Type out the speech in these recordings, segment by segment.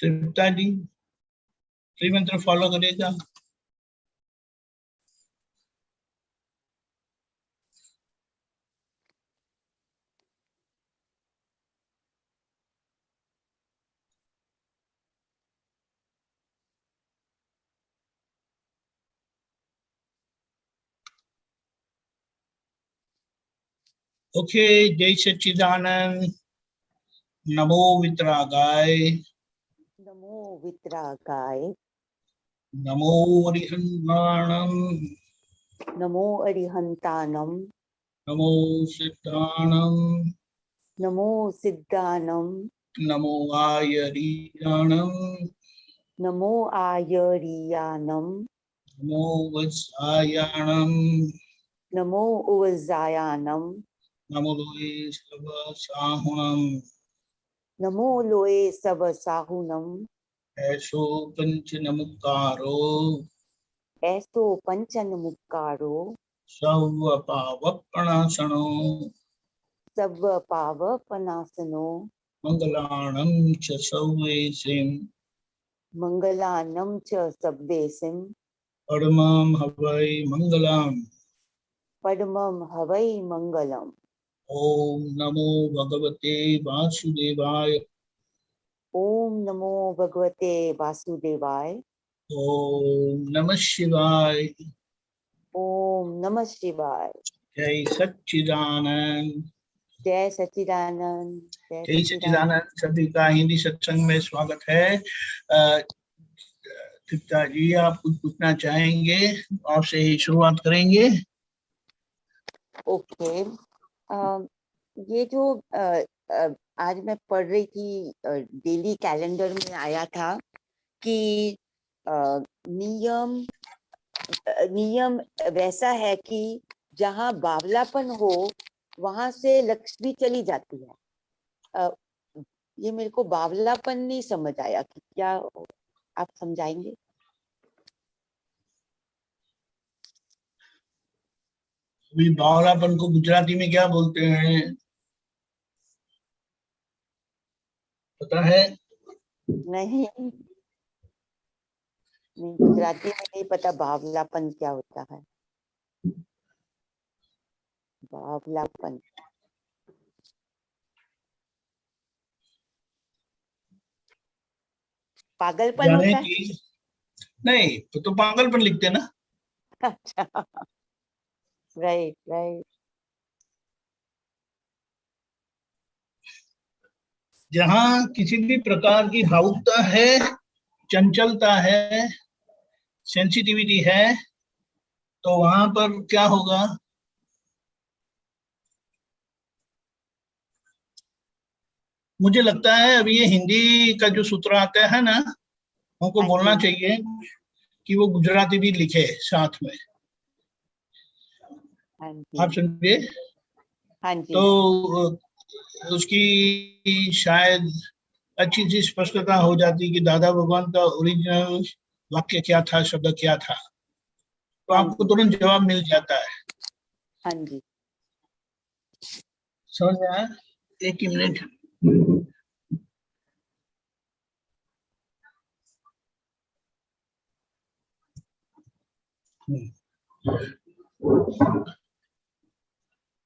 तृप्ता जी त्रिमंत्र follow करेगा। Okay, जय सच्चिदानंद। नमो वितरागाय, नमो वितरागाय, नमो अरिहंताणं, नमो अरिहंतानम, नमो सिद्धाणं, नमो सिद्धानम, नमो आयरीयाणं, नमो आयरियानम, नमो वत्सायाणं, नमो उवजायानम, नमो लोये सब साहुणं, नमो लोए सब साहुनम, ऐसो पंच नमुकारो, ऐसो पंचन मुक्कारो, सर्व पावपणासनो, सब पावपनासनो, मंगलाणं च सर्वेसिं, मंगलानम च सब्देसिम, परमं हवै मंगलम्। परमम हवै मंगलम। ओम नमो भगवते वासुदेवाय, ओम नमो भगवते वासुदेवाय, ओम नमः शिवाय, ओम नमः शिवाय। जय सच्चिदानंद। जय सच्चिदानंद, जय जय सच्चिदानंद। सच्चिदानंद। सभी का हिंदी सत्संग में स्वागत है। तृप्ता जी, आप कुछ पूछना चाहेंगे? आपसे ही शुरुआत करेंगे। ओके, ये जो आज मैं पढ़ रही थी, डेली कैलेंडर में आया था कि नियम नियम वैसा है कि जहाँ बावलापन हो वहां से लक्ष्मी चली जाती है। ये मेरे को बावलापन नहीं समझ आया कि क्या, आप समझाएंगे? अभी बावलापन को गुजराती में क्या बोलते हैं, पता है? नहीं, गुजराती में नहीं पता बावलापन क्या होता है। बावलापन पागलपन जाने होता है। की नहीं तो पागलपन लिखते ना। अच्छा, राइट राइट। जहाँ किसी भी प्रकार की भावुकता है, चंचलता है, सेंसिटिविटी है, तो वहां पर क्या होगा? मुझे लगता है अभी ये हिंदी का जो सूत्र आता है ना, हमको हाँ बोलना जी, चाहिए कि वो गुजराती भी लिखे साथ में। हाँ आप जी, समझे? हाँ तो जी। उसकी शायद अच्छी सी स्पष्टता हो जाती कि दादा भगवान का ओरिजिनल वाक्य क्या था, शब्द क्या था, तो हाँ आपको जी, तुरंत जवाब मिल जाता है। हाँ जी। समझ में आया? एक ही मिनट।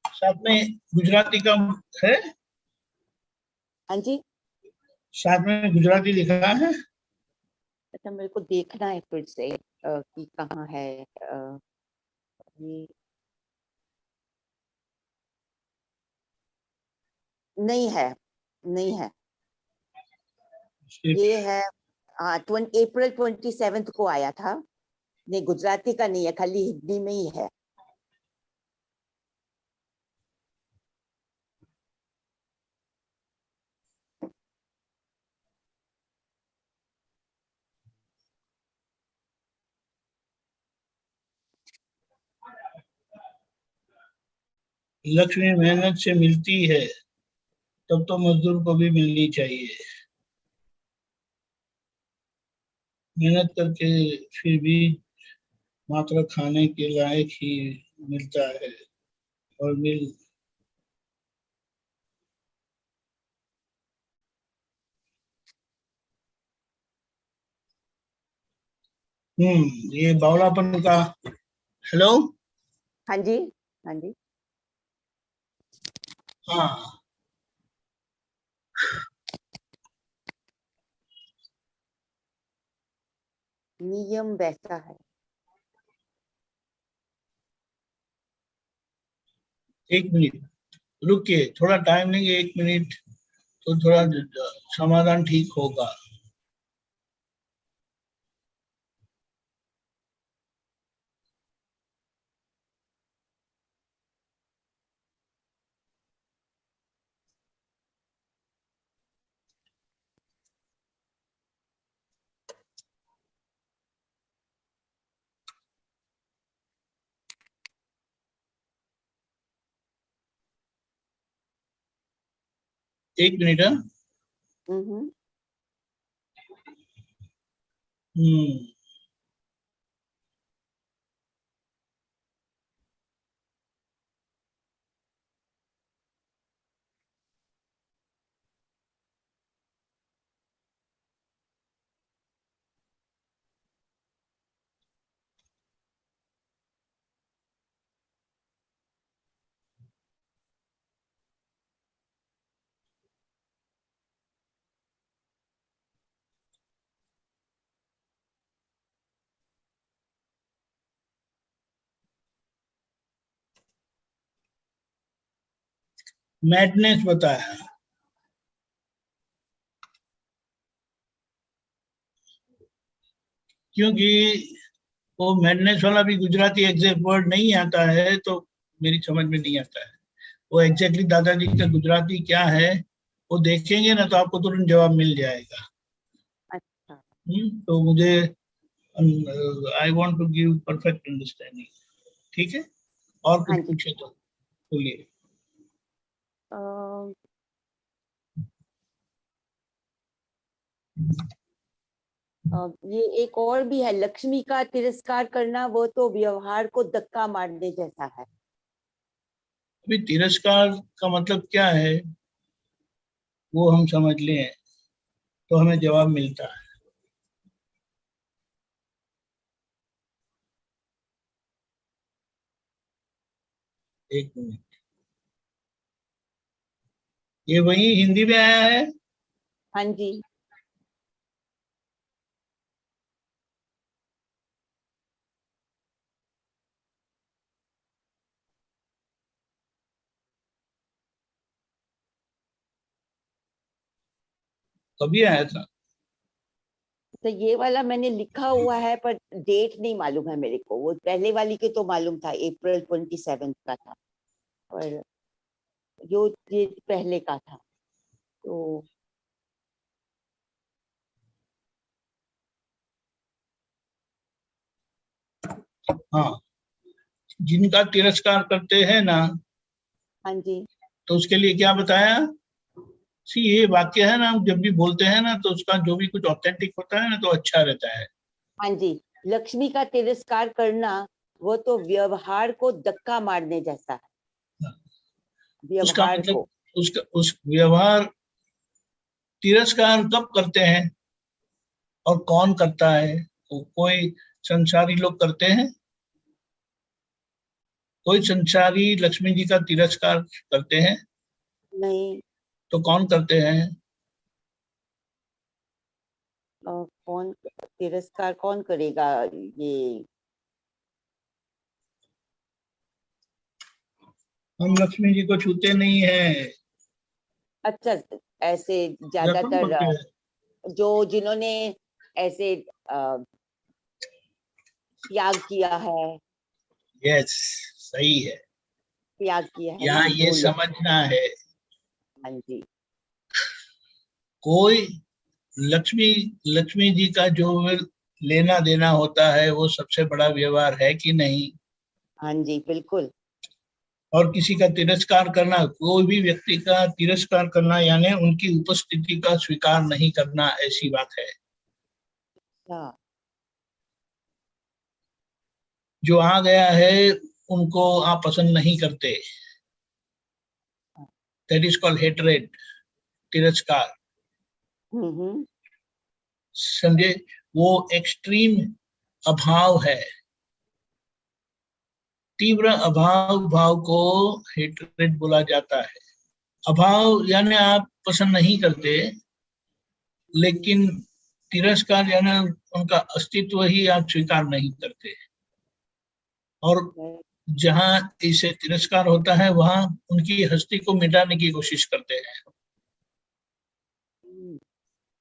साथ में गुजराती का है, हाँ जी। साथ में गुजराती लिखा है। अच्छा, मेरे को देखना है फिर से कि कहाँ है। ये नहीं है, नहीं है। ये है, हाँ, अप्रैल 27 को आया था। नहीं, गुजराती का नहीं है, खाली हिंदी में ही है। लक्ष्मी मेहनत से मिलती है, तब तो मजदूर को भी मिलनी चाहिए। मेहनत करके फिर भी मात्र खाने के लायक ही मिलता है, और मिल ये बावलापन का। हेलो। हाँ जी, हाँ जी। हाँ, नियम वैसा है। एक मिनट रुकिए, थोड़ा टाइम लेंगे, 1 मिनट, तो थोड़ा समाधान ठीक होगा। एक मिनट। हाँ। हम्म। हम्म। मैडनेस बताया, क्योंकि वो मैडनेस वाला भी गुजराती एग्जैक्ट वर्ड नहीं आता है, तो मेरी समझ में नहीं आता है वो एग्जैक्टली दादाजी का गुजराती क्या है। वो देखेंगे ना तो आपको तुरंत जवाब मिल जाएगा। अच्छा। तो मुझे, I want to give perfect understanding. ठीक है, और हाँ कुछ जी। पूछे तो बोलिए। अ, ये एक और भी है, लक्ष्मी का तिरस्कार करना, वो तो व्यवहार को धक्का मारने जैसा है। अभी तिरस्कार का मतलब क्या है, वो हम समझ लें तो हमें जवाब मिलता है। एक मिनट, ये वही हिंदी में आया है। हाँ जी। कभी आया था। तो ये वाला मैंने लिखा हुआ है, पर डेट नहीं मालूम है मेरे को। वो पहले वाली के तो मालूम था, April 27 का था, और ये पहले का था। तो हाँ, जिनका तिरस्कार करते हैं ना, हाँ जी। तो उसके लिए क्या बताया। सी, ये वाक्य है ना, हम जब भी बोलते हैं ना तो उसका जो भी कुछ ऑथेंटिक होता है ना तो अच्छा रहता है। हाँ जी, लक्ष्मी का तिरस्कार करना, वो तो व्यवहार को धक्का मारने जैसा है। उसका व्यवहार मतलब, को। उसका उस व्यवहार, तिरस्कार कब करते हैं और कौन करता है। कोई संसारी लोग करते हैं, कोई संसारी लक्ष्मी जी का तिरस्कार करते हैं, नहीं। तो कौन करते हैं। कौन तिरस्कार कौन करेगा ये? हम लक्ष्मी जी को छूते नहीं है। अच्छा, ऐसे रकम ज्यादातर करते हैं। जो जिन्होंने ऐसे त्याग किया है, यस, सही है। त्याग किया है ना, यहाँ ये वो लोग। समझना है, हाँ जी। कोई लक्ष्मी लक्ष्मी जी का जो लेना देना होता है वो सबसे बड़ा व्यवहार है कि नहीं। हाँ जी, बिल्कुल। और किसी का तिरस्कार करना, कोई भी व्यक्ति का तिरस्कार करना यानी उनकी उपस्थिति का स्वीकार नहीं करना, ऐसी बात है। हाँ। जो आ गया है उनको आप पसंद नहीं करते, दैट इज कॉल्ड हेटरेट, तिरस्कार। हम्म। समझे, वो एक्सट्रीम अभाव है। तीव्र अभाव भाव को हेट्रेड बोला जाता है। अभाव यानी आप पसंद नहीं करते, लेकिन तिरस्कार यानी उनका अस्तित्व ही आप स्वीकार नहीं करते। और जहां इसे तिरस्कार होता है वहां उनकी हस्ती को मिटाने की कोशिश करते हैं।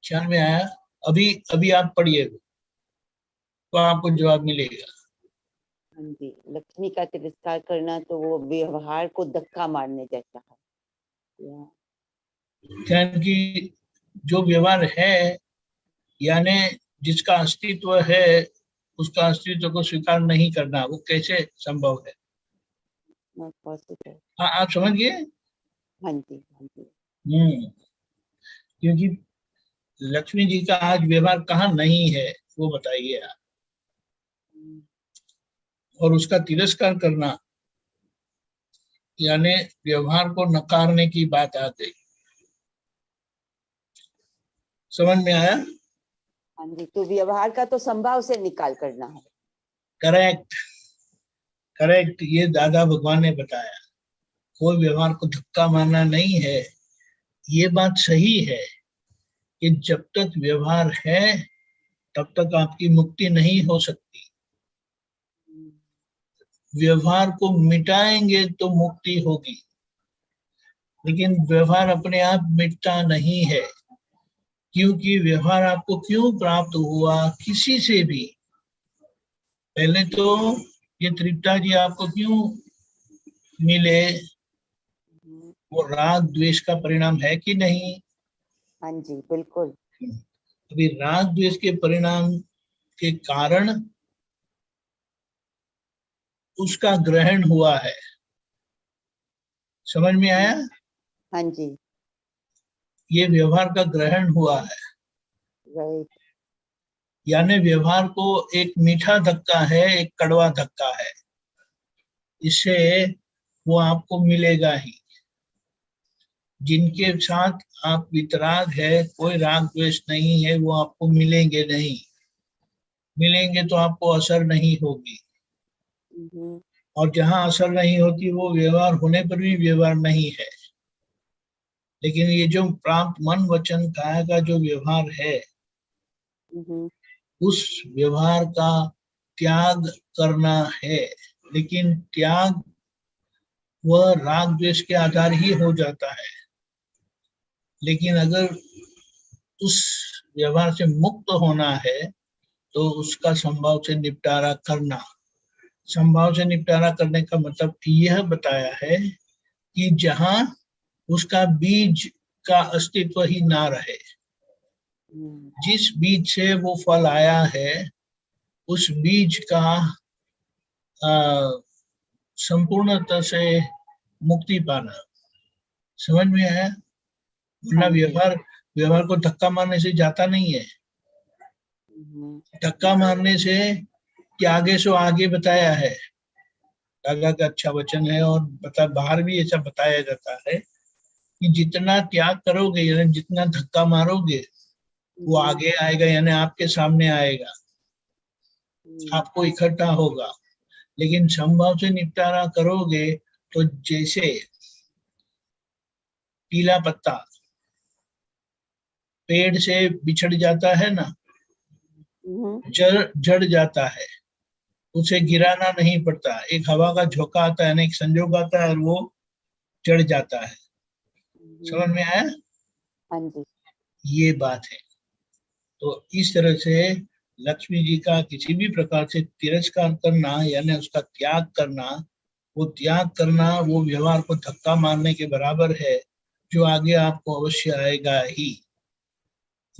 ख्याल में आया? अभी अभी आप पढ़िए तो आपको जवाब मिलेगा। हाँ जी, लक्ष्मी का तिरस्कार करना तो वो व्यवहार को धक्का मारने जैसा है। क्योंकि जो व्यवहार है यानी जिसका अस्तित्व है उसका अस्तित्व को स्वीकार नहीं करना, वो कैसे संभव है? हाँ, आप समझ गए? हाँ जी, हाँ जी। क्योंकि लक्ष्मी जी का आज व्यवहार कहाँ नहीं है वो बताइए आप। और उसका तिरस्कार करना यानी व्यवहार को नकारने की बात आ गई। समझ में आया? हाँ जी, तो व्यवहार का तो संभाव से निकाल करना है। करेक्ट, करेक्ट, ये दादा भगवान ने बताया। कोई व्यवहार को धक्का मारना नहीं है। ये बात सही है कि जब तक व्यवहार है तब तक आपकी मुक्ति नहीं हो सकती। व्यवहार को मिटाएंगे तो मुक्ति होगी, लेकिन व्यवहार अपने आप मिटता नहीं है। क्योंकि व्यवहार आपको क्यों प्राप्त हुआ किसी से भी? पहले तो ये तृप्ता जी आपको क्यों मिले? वो राग द्वेष का परिणाम है कि नहीं? हाँ जी, बिल्कुल। अभी राग द्वेष के परिणाम के कारण उसका ग्रहण हुआ है। समझ में आया? हाँ जी, ये व्यवहार का ग्रहण हुआ है। राइट। यानी व्यवहार को एक मीठा धक्का है, एक कड़वा धक्का है। इससे वो आपको मिलेगा ही। जिनके साथ आप वितराग है, कोई राग द्वेष नहीं है, वो आपको मिलेंगे नहीं। मिलेंगे तो आपको असर नहीं होगी। और जहां असर नहीं होती वो व्यवहार होने पर भी व्यवहार नहीं है। लेकिन ये जो प्राप्त मन वचन काया का जो व्यवहार है, उस व्यवहार का त्याग करना है। लेकिन त्याग वह राग द्वेष के आधार ही हो जाता है। लेकिन अगर उस व्यवहार से मुक्त होना है तो उसका संभाव से निपटारा करना। संभाव से निपटारा करने का मतलब यह बताया है कि जहां उसका बीज का अस्तित्व ही ना रहे। जिस बीज से वो फल आया है उस बीज का संपूर्णतः से मुक्ति पाना। समझ में आया? वरना व्यवहार को धक्का मारने से जाता नहीं है। धक्का मारने से त्यागे सो आगे बताया है। दादा का अच्छा वचन है और बाहर भी ऐसा बताया जाता है कि जितना त्याग करोगे यानी जितना धक्का मारोगे वो आगे आएगा, यानी आपके सामने आएगा, आपको इकट्ठा होगा। लेकिन संभव से निपटारा करोगे तो जैसे पीला पत्ता पेड़ से बिछड़ जाता है ना, जड़ जाता है, उसे गिराना नहीं पड़ता। एक हवा का झोंका आता है ना, एक संजोग आता है और वो जड़ जाता है। समझ में आया? हाँ जी। ये बात है। तो इस तरह से लक्ष्मी जी का किसी भी प्रकार से तिरस्कार करना यानी उसका त्याग करना, वो त्याग करना वो व्यवहार को धक्का मारने के बराबर है, जो आगे आपको अवश्य आएगा ही।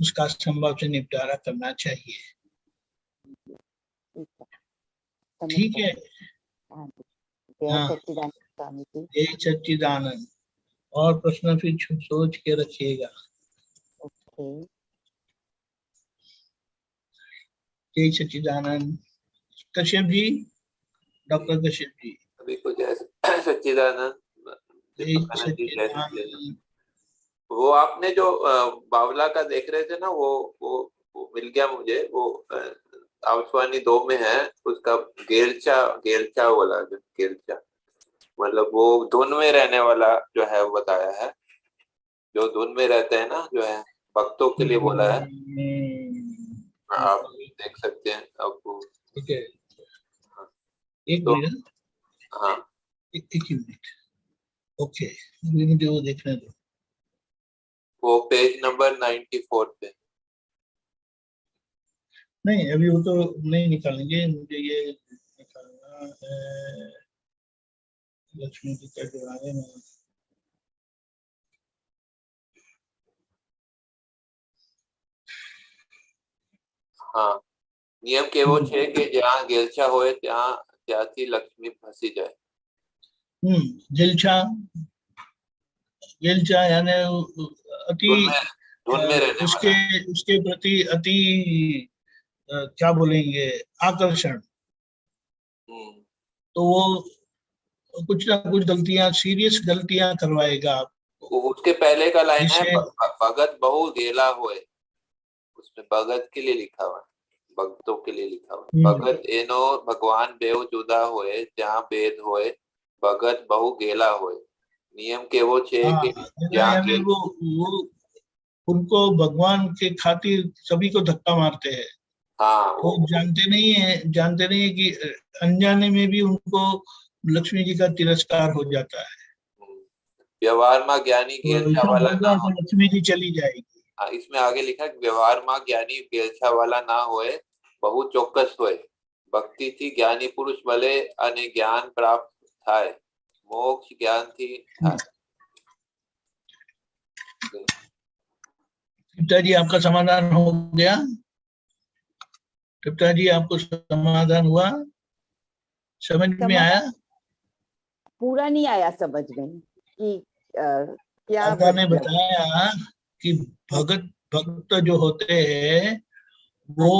उसका संभव से निपटारा करना चाहिए। ठीक है? हाँ, जय सच्चिदानंद। और प्रश्न फिर सोच के रखिएगा। जय सच्चिदानंद। कश्यप जी, डॉक्टर कश्यप जी। अभी को जय सच्चिदानंद। वो आपने जो बावला का देख रहे थे ना, वो मिल गया मुझे। वो आउटवानी 2 में है, उसका गेलचा गेलचा बोला, जो गेलचा मतलब वो धुन में रहने वाला जो है वो बताया है, जो धुन में रहते हैं ना, जो है भक्तों के लिए बोला है। आप देख सकते हैं आपको। ठीक है, हाँ, एक तो मिनट, हाँ एक ही मिनट। ओके, अभी मुझे वो देखने दो। वो पेज नंबर 94 पे। नहीं, अभी वो तो नहीं निकालेंगे, मुझे ये निकालना है लक्ष्मी जी का जो आगे में। हाँ, नियम केवो छे કે જ્યાં ગેલછા હોય ત્યાં ત્યાંથી લક્ષ્મી ફસી જાય। जेलचा, जेलचा यानी अति धुन में धुन में रहने उसके वाला। उसके प्रति अति क्या बोलेंगे, आकर्षण। हम्म, तो वो कुछ ना कुछ गलतियां, सीरियस गलतियां करवाएगा आपको, उसके पहले का लाइन है जिससे भगत बहु गेला होए। उसमें भगत के लिए लिखा हुआ है, भक्तों के लिए लिखा हुआ है। भगत एनो भगवान बेव जुदा होए जहाँ भेद होए, भगत बहु गेला होए। नियम केवो छे हाँ, कि जहाँ यानी गेल। वो उनको भगवान के खातिर सभी को धक्का मारते हैं। हाँ वो जानते नहीं है कि अनजाने में भी उनको लक्ष्मी जी का तिरस्कार हो जाता है, व्यवहार में ज्ञानी तो गेलछा ऐसा वाला ना होगा हो। तो लक्ष्मी जी चली जाएगी। हाँ, इसमें आगे लिखा है कि व्यवहार में ज्ञानी गेलछा वाला ना होए, बहु ચોક્કસ હોય। ભક્તિથી જ્ઞાની પુરુષ મળે અને જ્ઞાન પ્રાપ્ત થાય, મોક્ષ જ્ઞાનથી થાય। तृप्ता जी, आपका समाधान हो गया? तृप्ता जी, आपको समाधान हुआ, समझ में आया? पूरा नहीं आया समझ में कि क्या दादा ने मतलब। बताया कि भक्त जो होते हैं हाँ वो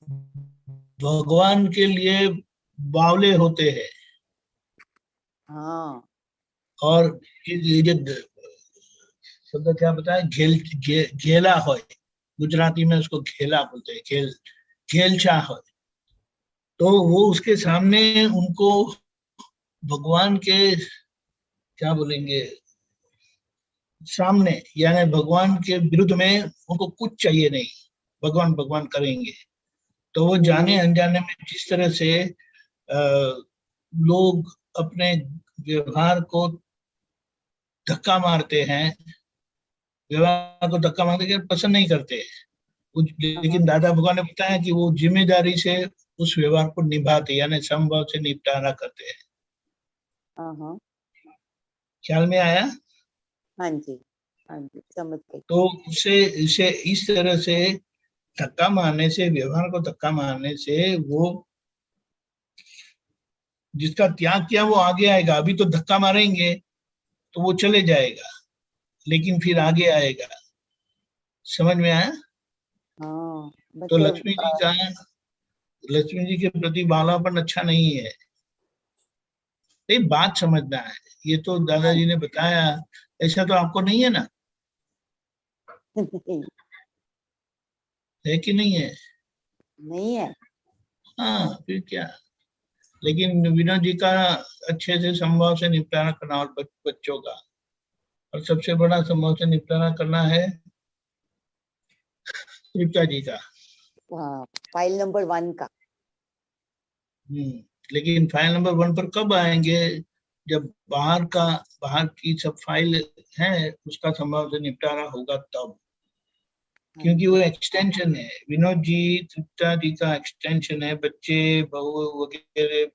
जी, भगवान के लिए बावले होते हैं। हाँ और ये शब्द क्या बताया, घेला हो, गुजराती में उसको घेला बोलते हैं, घेलचा हो। तो वो उसके सामने उनको भगवान के क्या बोलेंगे, सामने यानी भगवान के विरुद्ध में उनको कुछ चाहिए नहीं, भगवान भगवान करेंगे। तो वो जाने अनजाने में जिस तरह से लोग अपने व्यवहार को धक्का मारते हैं, व्यवहार को धक्का मारते हैं, पसंद नहीं करते। हाँ लेकिन दादा भगवान ने बताया कि वो जिम्मेदारी से उस व्यवहार को निभाते, यानी समभाव से निपटारा करते हैं। हाँ ख्याल में आया? हाँ जी, हाँ जी, समझ गई। तो उसे इसे इस तरह से धक्का मारने से, व्यवहार को धक्का मारने से वो जिसका त्याग किया वो आगे आएगा। अभी तो धक्का मारेंगे तो वो चले जाएगा, लेकिन फिर आगे आएगा। समझ में आया? हाँ तो मतलब लक्ष्मी जी के प्रति बावलापन अच्छा नहीं है। ये बात समझना है। ये तो हाँ दादाजी ने बताया, ऐसा तो आपको नहीं है ना? नहीं, है कि नहीं है? नहीं है। हाँ, फिर क्या। लेकिन विनोद जी का अच्छे से संभव से निपटारा करना, और बच्चों का, और सबसे बड़ा संभव से निपटारा करना है तृप्ता जी का। हाँ, फाइल नंबर 1 का। लेकिन फाइल नंबर 1 पर कब आएंगे? जब बाहर की सब फाइल है उसका संभव से निपटारा होगा तब। हाँ क्योंकि वो जी, एक्सटेंशन है, विनोद जी तृप्ता जी का एक्सटेंशन है। बच्चे, बहू वगैरह,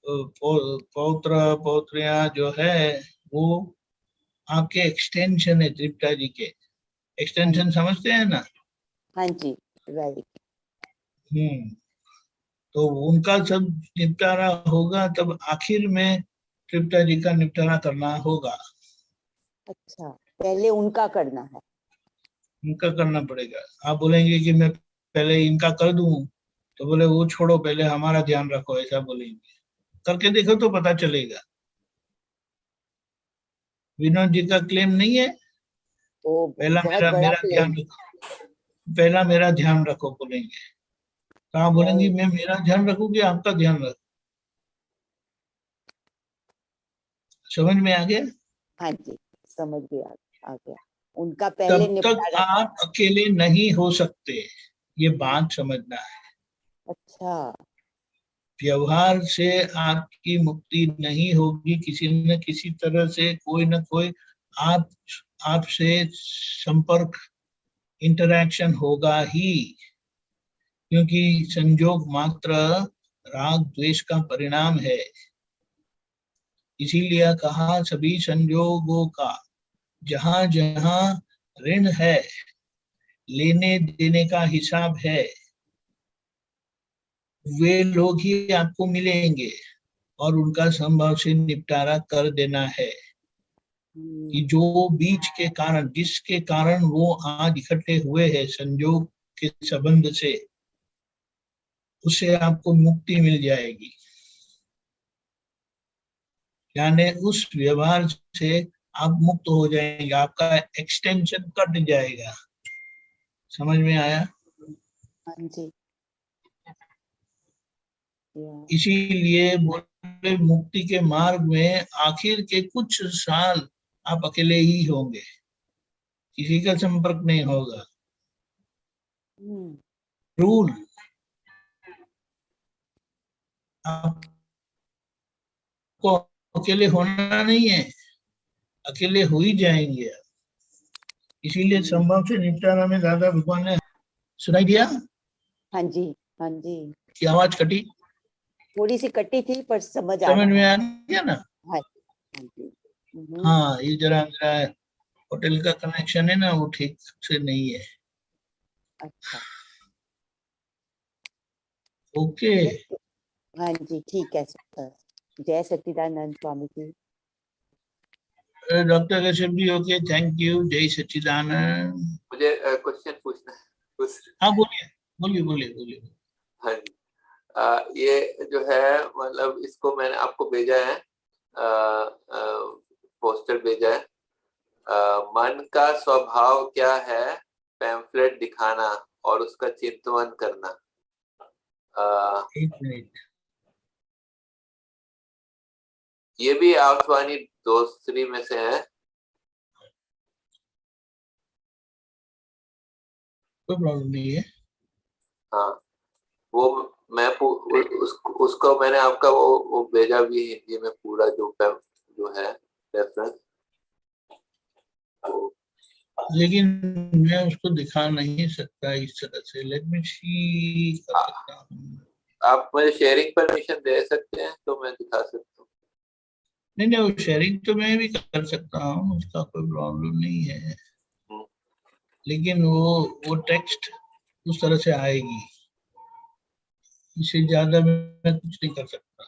पौत्र पौत्रियां जो है वो आपके एक्सटेंशन है, तृप्ता जी के हाँ जी, एक्सटेंशन, समझते हैं ना? हाँ जी, वेरी। हम्म तो उनका सब निपटारा होगा तब आखिर में तृप्ता जी का निपटारा करना होगा। अच्छा, पहले उनका करना है। उनका करना पड़ेगा। आप बोलेंगे कि मैं पहले इनका कर दूं, तो बोले वो छोड़ो, पहले हमारा ध्यान रखो, ऐसा बोलेंगे। करके देखो तो पता चलेगा। विनोद जी का क्लेम नहीं है, वो पहला बहुत मेरा बड़ा मेरा ध्यान क्लेम। रखो। पहला मेरा ध्यान रखो बोलेंगे, तो आप बोलेंगी मैं मेरा ध्यान रखूंगी, आपका ध्यान रखो। समझ में आ गया? हाँ जी, समझ गया, आ गया। उनका पहले तब तक निपटारा। आप अकेले नहीं हो सकते, ये बात समझना है। अच्छा। व्यवहार से आपकी मुक्ति नहीं होगी, किसी न किसी तरह से कोई न कोई आप आपसे संपर्क, इंटरैक्शन होगा ही, क्योंकि संयोग मात्र राग द्वेष का परिणाम है। इसीलिए कहा सभी संयोगों का जहां जहां ऋण है, लेने देने का हिसाब है, वे लोग ही आपको मिलेंगे और उनका संभव से निपटारा कर देना है। कि जो बीच के कारण, जिसके कारण वो आज इकट्ठे हुए हैं संयोग के संबंध से, उससे आपको मुक्ति मिल जाएगी। यानी उस व्यवहार से आप मुक्त हो जाएंगे, आपका एक्सटेंशन कट जाएगा। समझ में आया? हाँ जी। इसीलिए बोले मुक्ति के मार्ग में आखिर के कुछ साल आप अकेले ही होंगे, किसी का संपर्क नहीं होगा। रूल आपको अकेले होना नहीं है, अकेले हो ही जाएंगे। इसीलिए संभव से निपटारा में ज्यादा भगवान ने, सुनाई दिया? हाँ जी, हाँ जी। की आवाज कटी? थोड़ी सी कटी थी पर समझ आ समझ में रहा आ है। गया ना? हाँ जी। हाँ, ये जरा मेरा होटल का कनेक्शन है ना, वो ठीक से नहीं है। अच्छा। ओके। हाँ जी, ठीक है सर। जय Sachchidanand Swami ji. Doctor Kashyap ji, okay, thank you. जय सच्चिदानंद। मुझे क्वेश्चन पूछना है कुछ। हाँ बोलिए बोलिए बोलिए बोलिए। हाँ जी, ये जो है मतलब इसको मैंने आपको भेजा है, पोस्टर भेजा है। मन का स्वभाव क्या है, पैम्फलेट दिखाना और उसका चिंतन करना। एक मिनट। ये भी आसवानी दोस्ती में से है। कोई प्रॉब्लम नहीं है। हाँ, वो मैं उसको मैंने आपका वो भेजा भी है हिंदी में पूरा, जो है रेफरेंस। लेकिन मैं उसको दिखा नहीं सकता इस तरह से। लेट मी सी, कर सकता हूँ। आप मुझे शेयरिंग परमिशन दे सकते हैं तो मैं दिखा सकता हूँ। नहीं नहीं, वो शेयरिंग तो मैं भी कर सकता हूँ, उसका कोई प्रॉब्लम नहीं है। लेकिन वो टेक्स्ट उस तरह से आएगी, इससे ज्यादा मैं कुछ नहीं कर सकता।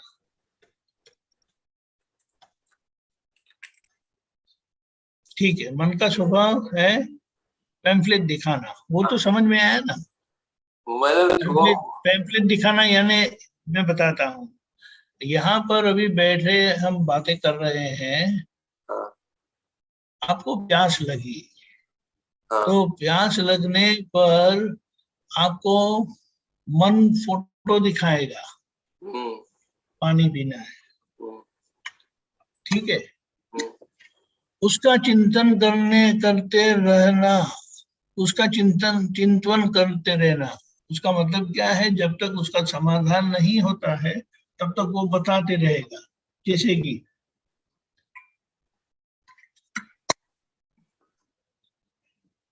ठीक है, मन का स्वभाव है पैम्फलेट दिखाना, वो तो समझ में आया ना। मतलब पैम्फलेट दिखाना यानी, मैं बताता हूँ। यहाँ पर अभी बैठे हम बातें कर रहे हैं, हाँ, आपको प्यास लगी, हाँ, तो प्यास लगने पर आपको मन फोटो दिखाएगा, पानी पीना है, ठीक है। उसका चिंतन करते रहना, उसका चिंतन करते रहना। उसका मतलब क्या है, जब तक उसका समाधान नहीं होता है तब तक वो बताते रहेगा। जैसे कि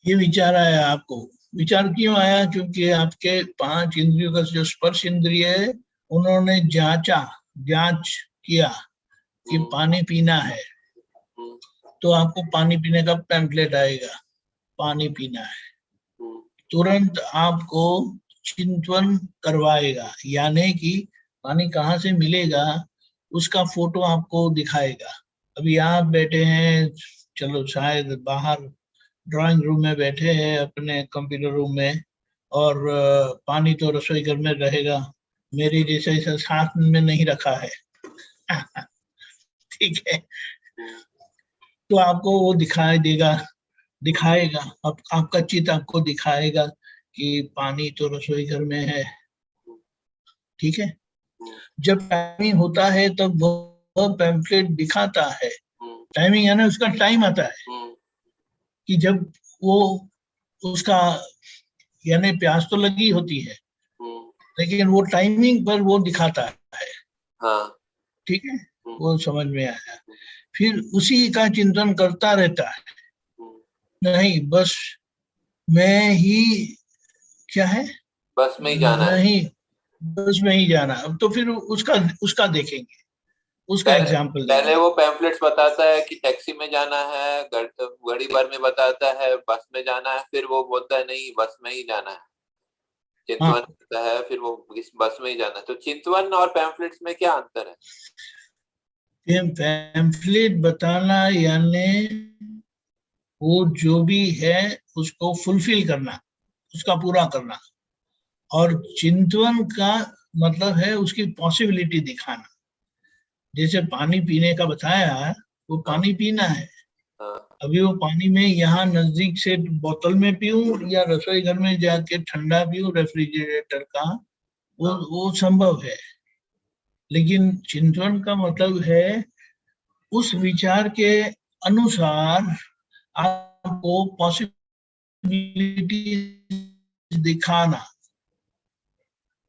ये विचार आया आपको, विचार क्यों आया? क्योंकि आपके 5 इंद्रियों का जो स्पर्श इंद्रिय है, उन्होंने जांच किया कि पानी पीना है, तो आपको पानी पीने का पैम्फलेट आएगा, पानी पीना है। तुरंत आपको चिंतन करवाएगा, यानी कि पानी कहाँ से मिलेगा उसका फोटो आपको दिखाएगा। अभी आप बैठे हैं, चलो शायद बाहर ड्राइंग रूम में बैठे हैं अपने कंप्यूटर रूम में, और पानी तो रसोई घर में रहेगा, मेरे जैसे साथ में नहीं रखा है। ठीक है, तो आपको वो दिखाएगा, अब आपका चित्त आपको दिखाएगा कि पानी तो रसोई घर में है, ठीक है। जब टाइमिंग होता है तब वह पैम्फलेट दिखाता है। टाइमिंग है ना, उसका टाइम आता है कि जब वो उसका यानी प्यास तो लगी होती है, लेकिन वो टाइमिंग पर वो दिखाता है। हाँ। ठीक है, वो समझ में आया। फिर उसी का चिंतन करता रहता है, नहीं बस मैं ही, क्या है, बस में ही जाना है। नहीं बस में ही जाना। अब तो फिर उसका उसका देखेंगे, उसका एग्जाम्पल पहले देंगे। वो पैम्फलेट्स बताता है कि टैक्सी में जाना है, घड़ी भर में बताता है बस में जाना है, फिर वो बोलता है नहीं बस में ही जाना है, चिंतवन हाँ, करता है, फिर वो इस बस में ही जाना है। तो चिंतवन और पैम्फलेट्स में क्या अंतर है? पैम्फलेट बताना यानी वो जो भी है उसको फुलफिल करना, उसका पूरा करना। और चिंतवन का मतलब है उसकी पॉसिबिलिटी दिखाना। जैसे पानी पीने का बताया, वो हाँ, पानी पीना है। हाँ, अभी वो पानी में यहाँ नजदीक से बोतल में पीऊं या रसोई घर में जाके ठंडा पीऊं रेफ्रिजरेटर का, हाँ। वो संभव है। लेकिन चिंतवन का मतलब है उस विचार के अनुसार आपको पॉसिबिलिटी दिखाना।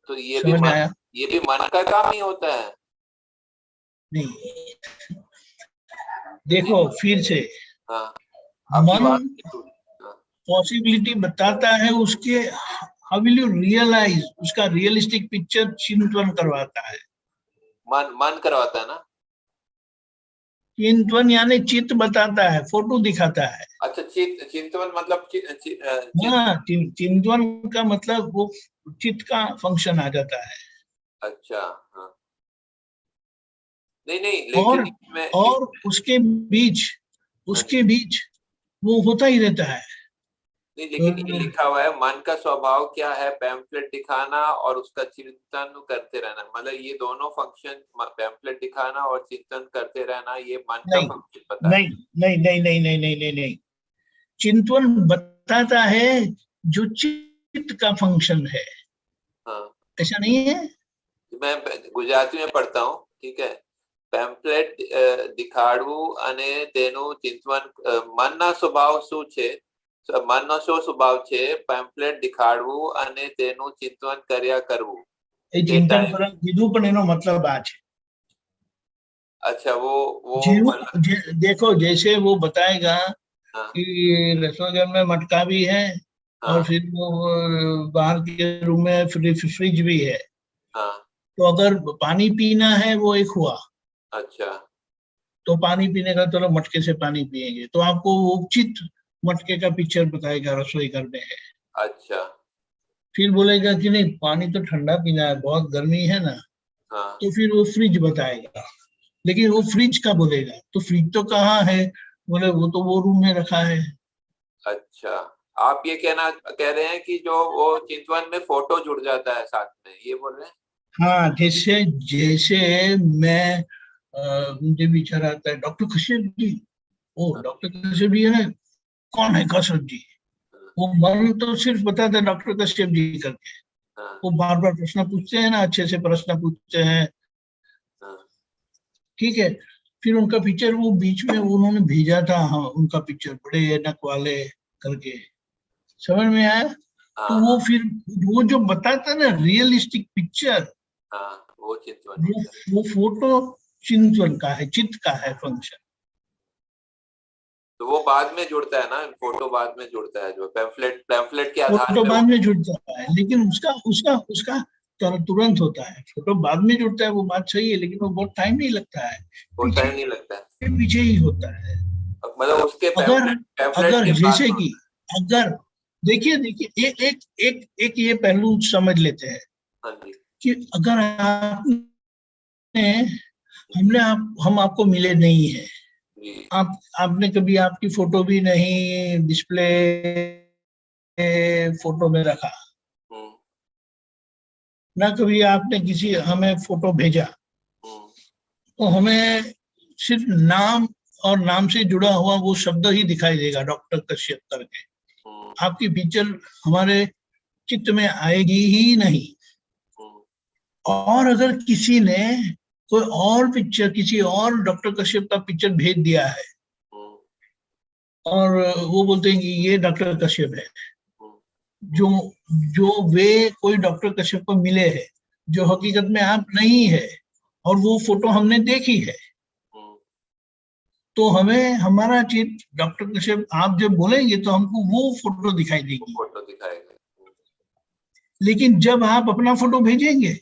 तो समझ में आया? ये भी मन का काम ही होता है। नहीं, देखो फिर से, हाँ, आपकी मन बात हाँ, पॉसिबिलिटी बताता है, उसके हाउ विल यू रियलाइज, उसका रियलिस्टिक पिक्चर चिंतवन करवाता है। मन करवाता है ना। चिंतवन यानी चित्त बताता है, फोटो दिखाता है। अच्छा, चिंतवन मतलब हाँ, चिंतवन का मतलब वो चित्त का फंक्शन आ जाता है। अच्छा, हाँ। नहीं नहीं, और लेकिन और बीच हाँ जी। उसके बीच वो होता ही रहता है। नहीं, लेकिन ये लिखा हुआ है मन का स्वभाव क्या है, पैम्फलेट दिखाना और उसका चिंतन करते रहना, मतलब ये दोनों फंक्शन, पैम्फलेट दिखाना और चिंतन करते रहना, ये मन का नहीं फंक्शन बताया। नहीं नहीं नहीं नहीं नहीं नहीं नहीं नहीं, चिंतवन बताता है जो चित्त का फंक्शन है, हाँ, ऐसा नहीं है। मैं गुजराती में पढ़ता हूँ, ठीक है। પેમ્ફલેટ દિખાડવું અને તેનું ચિંતવન, મનના સ્વભાવ શું છે? મનનો શું સ્વભાવ છે? પેમ્ફલેટ દિખાડવું અને તેનું ચિંતવન કર્યા કરવું એ તે ચિંતન ટાઈમ। કરવા કીધું, પણ એનો मतलब આ છે। अच्छा, वो मतलब देखो जैसे वो बताएगा हाँ, कि रसोई घर में मटका भी है, और हाँ, फिर वो बाहर के रूम में फ्रिज भी है। हाँ। तो अगर पानी पीना है वो एक हुआ, अच्छा, तो पानी पीने का चलो मटके से पानी पिएंगे, तो आपको वो उचित मटके का पिक्चर बताएगा रसोई घर में है। अच्छा, फिर बोलेगा कि नहीं पानी तो ठंडा पीना है, बहुत गर्मी है ना, हाँ, तो फिर वो फ्रिज बताएगा। लेकिन वो फ्रिज का बोलेगा, तो फ्रिज तो कहाँ है, बोले वो तो वो रूम में रखा है। अच्छा। आप ये कह रहे हैं कि जो वो चिंतवन में फोटो जुड़ जाता है साथ में, ये बोल रहे हैं? हाँ, जैसे जैसे मैं मुझे विचार आता है डॉक्टर कश्यप जी, ओ हाँ, डॉक्टर कश्यप जी है ना, कौन है कश्यप जी? वो मन तो सिर्फ बताता है डॉक्टर कश्यप जी करके। हाँ, वो बार बार प्रश्न पूछते हैं ना, अच्छे से प्रश्न पूछते हैं, हाँ, ठीक है। फिर उनका पिक्चर वो बीच में उन्होंने भेजा था, हाँ उनका पिक्चर बड़े ऐनक वाले करके, समझ में आया? तो हाँ, वो हाँ, फिर वो जो बताता है ना रियलिस्टिक पिक्चर, हाँ, वो चिंतवन वो होता है। वो फोटो चिंतवन का है, चित्त का है फंक्शन। तो वो बाद में जुड़ता है ना, फोटो बाद में जुड़ता है, जो पैम्फलेट के आधार फोटो पे वो। बाद में जुड़ता है, लेकिन उसका उसका उसका तुरंत होता है। फोटो बाद में जुड़ता है, वो बात सही है, लेकिन वो बहुत टाइम नहीं लगता है, वो पीछे टाइम नहीं लगता है, पीछे ही होता है। मतलब उसके अगर पैम्फलेट अगर के बाद जैसे में। कि अगर देखिए देखिए एक ये पहलू समझ लेते हैं हाँ जी, कि अगर आपने हम आपको मिले नहीं है, जी, आपने कभी आपकी फोटो भी नहीं डिस्प्ले फोटो में रखा, हम्म, ना कभी आपने किसी हमें फोटो भेजा, हम्म, तो हमें सिर्फ नाम और नाम से जुड़ा हुआ वो शब्द ही दिखाई देगा डॉक्टर कश्यप करके। हम्म, आपकी पिक्चर हमारे चित्त में आएगी ही नहीं। और अगर किसी ने कोई और पिक्चर, किसी और डॉक्टर कश्यप का पिक्चर भेज दिया है और वो बोलते हैं कि ये डॉक्टर कश्यप है, जो जो वे कोई डॉक्टर कश्यप को मिले हैं, जो हकीकत में आप नहीं है, और वो फोटो हमने देखी है, तो हमें हमारा चित्त डॉक्टर कश्यप आप जब बोलेंगे तो हमको वो फोटो दिखाई देगी। फोटो दिखाएगा। लेकिन जब आप अपना फोटो भेजेंगे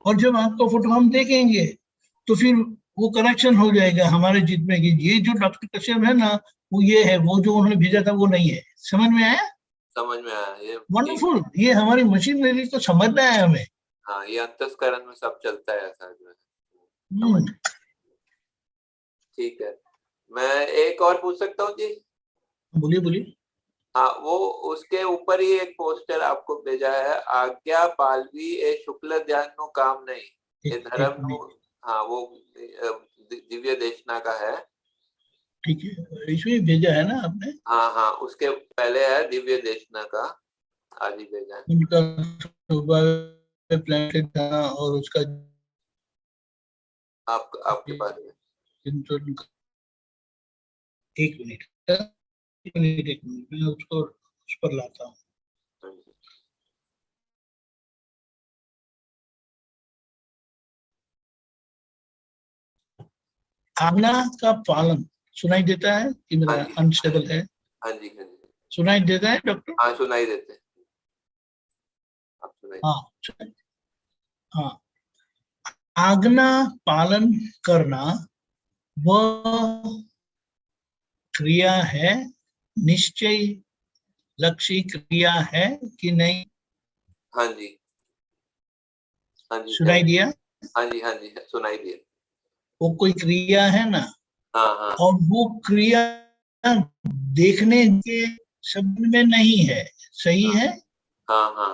और जब आपका फोटो हम देखेंगे तो फिर वो करेक्शन हो जाएगा हमारे चित्त में कि ये जो डॉक्टर कश्यप है ना, वो ये है, वो जो उन्होंने भेजा था वो नहीं है। समझ में आया? समझ में आया। ये वंडरफुल, ये हमारी मशीनरी को समझना है हमें। हाँ, ये अंतस्करण में सब चलता है ऐसा जो है। ठीक है, मैं एक और पूछ सकता हूँ जी? बोलिए बोलिए। हाँ, वो उसके ऊपर ही एक पोस्टर आपको भेजा है, आज्ञा पालवी ए शुक्ल ध्यान नु काम नहीं, ये धर्म नु। हाँ, वो दिव्य देशना का है। ठीक है, इसमें भेजा है ना आपने? हाँ हाँ, उसके पहले है दिव्य देशना का, आज ही भेजा है। उनका प्लेनेट था और उसका आपके पास में। एक मिनट मैं उसको उस पर लाता हूँ। आज्ञा का पालन सुनाई देता है कि मेरा अनस्टेबल है? हाँ जी, हाँ जी। सुनाई देता है डॉक्टर? हाँ, सुनाई देते हैं। आप सुनाई। हाँ हाँ। आज्ञा पालन करना वह क्रिया है, निश्चय लक्ष्य क्रिया है कि नहीं? हाँ जी, हाँ जी। सुनाई दिया? हाँ जी, हाँ जी, सुनाई दिया। वो कोई क्रिया है ना, हाँ हाँ। और वो क्रिया देखने के शब्द में नहीं है, सही है? हाँ हाँ।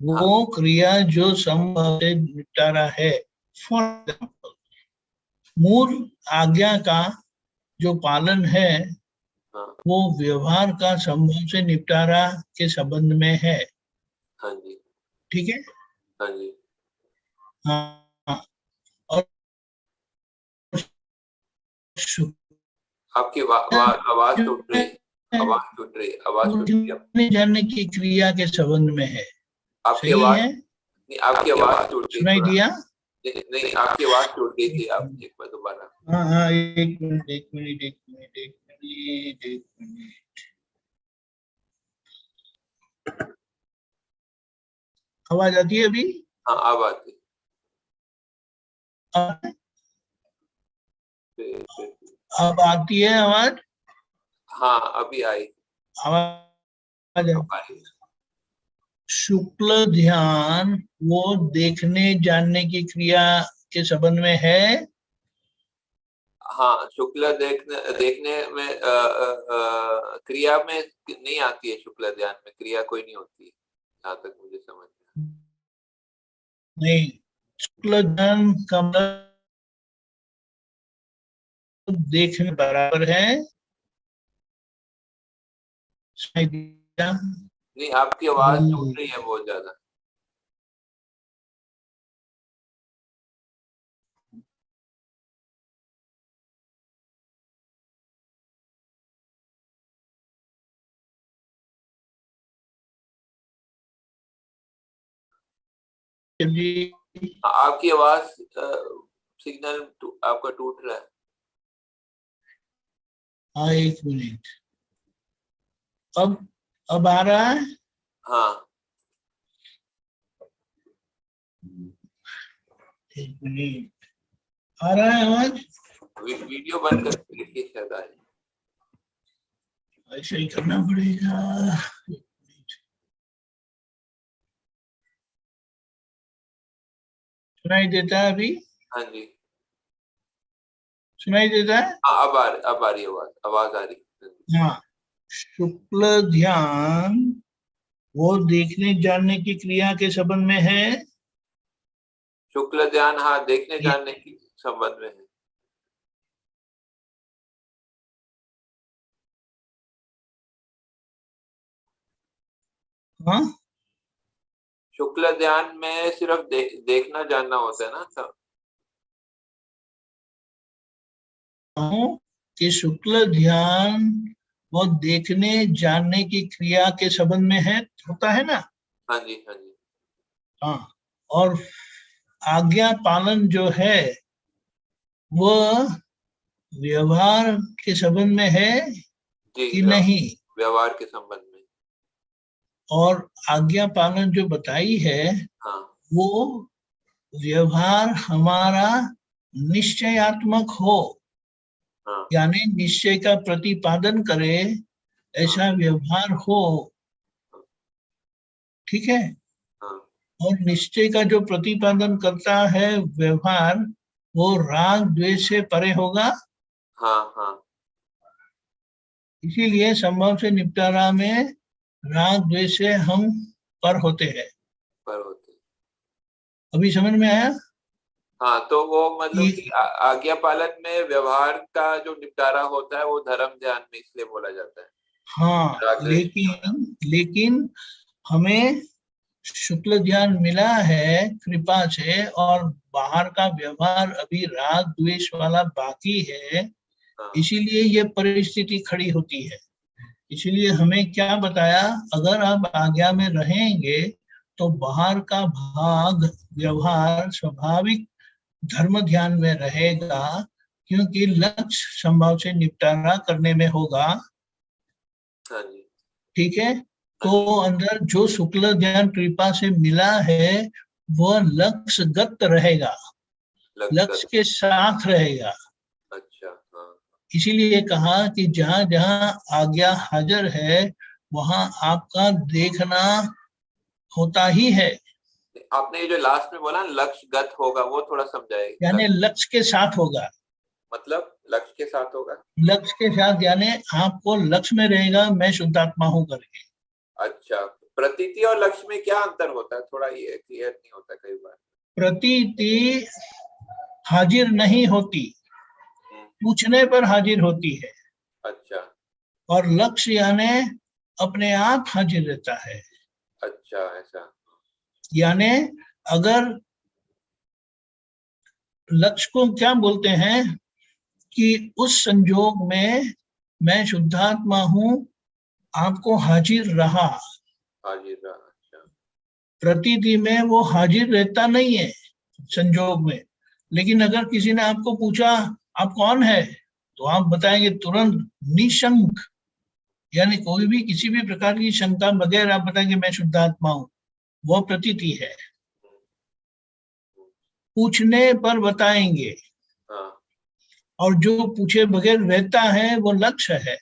वो क्रिया जो संभव से निपटारा है। फॉर एग्जाम्पल, मूल आज्ञा का जो पालन है हाँ वो व्यवहार का संभव से निपटारा के संबंध में है। हाँ जी, ठीक है? हाँ जी। हाँ। और आपकी आवाज टूट रही, आवाज टूट रही, आवाज टूट रही। जानने की क्रिया के संबंध में है। आपकी सही आवाज है? नहीं, आपकी आवाज टूट गई। सुनाई दिया? नहीं, आपकी आवाज टूट गई थी। आप एक बार दोबारा। हाँ हाँ, एक मिनट एक मिनट एक मिनट एक मिनट एक मिनट। आवाज आती है अभी? हाँ, अब आती। अब आती है आवाज? हाँ, अभी आई। आवाज अब आई। शुक्ल ध्यान वो देखने जानने की क्रिया के संबंध में है। हाँ, शुक्ल देखने में क्रिया में नहीं आती है। शुक्ल ध्यान में क्रिया कोई नहीं होती है, जहाँ तक मुझे समझ में। नहीं, शुक्ल ध्यान का मतलब देखने बराबर है। नहीं, आपकी आवाज टूट रही है बहुत ज्यादा। आपकी आवाज सिग्नल आपका टूट रहा है। हाँ, एक मिनट। अब आ रहा है? हाँ, एक मिनट। आ रहा है आवाज? वीडियो बंद करके देखिए, शायद आए। ऐसा ही करना पड़ेगा। सुनाई देता है अभी? हाँ जी। सुनाई देता है? हाँ, अब आ रही आवाज, आवाज आ रही। हाँ। शुक्ल ध्यान वो देखने जानने की क्रिया के संबंध में है। शुक्ल ध्यान, हाँ, देखने जानने की संबंध में है। हाँ, शुक्ल ध्यान में सिर्फ देखना जानना होता है ना सब। हूँ कि शुक्ल ध्यान वो देखने जानने की क्रिया के संबंध में है, होता है ना। हाँ जी, हाँ जी। हाँ, और आज्ञा पालन जो है वो व्यवहार के संबंध में है जी, कि नहीं। व्यवहार के संबंध में। और आज्ञा पालन जो बताई है हाँ, वो व्यवहार हमारा निश्चयात्मक हो, हाँ, यानी निश्चय का प्रतिपादन करे, हाँ, ऐसा व्यवहार हो। ठीक है। हाँ, और निश्चय का जो प्रतिपादन करता है व्यवहार, वो राग द्वेष से परे होगा। हाँ, हाँ। इसीलिए संभव से निपटारा में राग द्वेष से हम पर होते हैं। पर होते। अभी समझ में आया हाँ, तो वो मतलब कि कि आज्ञा पालन में व्यवहार का जो निपटारा होता है वो धर्म ध्यान में इसलिए बोला जाता है। हाँ, राग द्वेष नहीं होता। लेकिन हमें शुक्ल ध्यान मिला है कृपा से, और बाहर का व्यवहार अभी राग द्वेष वाला बाकी है। हाँ, इसीलिए ये परिस्थिति खड़ी होती है। इसीलिए हमें क्या बताया, अगर आप आज्ञा में रहेंगे तो बाहर का भाग व्यवहार स्वाभाविक धर्म ध्यान में रहेगा, क्योंकि लक्ष्य संभव से निपटारा करने में होगा। हाँ जी, ठीक है। हाँ तो जी। अंदर जो शुक्ल ध्यान कृपा से मिला है वह लक्ष्यगत रहेगा, लक्ष्य लगता। के साथ रहेगा। अच्छा, हाँ। इसीलिए कहा कि जहां जहां आज्ञा हाजिर है वहां आपका देखना होता ही है, आपने ये जो लास्ट में बोला लक्ष्यगत होगा वो थोड़ा समझाए। यानी लक्ष्य लक्ष्य के साथ होगा। मतलब लक्ष्य के साथ होगा। लक्ष्य के साथ यानी आपको लक्ष्य में रहेगा मैं शुद्धात्मा हूं करके। अच्छा, प्रतीति और लक्ष्य में क्या अंतर होता है, थोड़ा ये क्लियर नहीं होता कई बार। प्रतीति हाजिर नहीं होती, हम्म, पूछने पर हाजिर होती है। अच्छा, और लक्ष्य यानी अपने आप हाजिर रहता है। अच्छा, ऐसा। यानी अगर लक्ष्य को क्या बोलते हैं कि उस संजोग में मैं शुद्धात्मा हूं, आपको हाजिर रहा। हाजिर रहा, अच्छा। प्रतीति में वो हाजिर रहता नहीं है संजोग में। लेकिन अगर किसी ने आपको पूछा आप कौन है, तो आप बताएंगे तुरंत निशंक, यानी कोई भी किसी भी प्रकार की शंका बगैर आप बताएंगे मैं शुद्धात्मा हूं। वह प्रतीति है। पूछने पर बताएंगे। हाँ, और जो पूछे बगैर रहता है वो लक्ष्य है।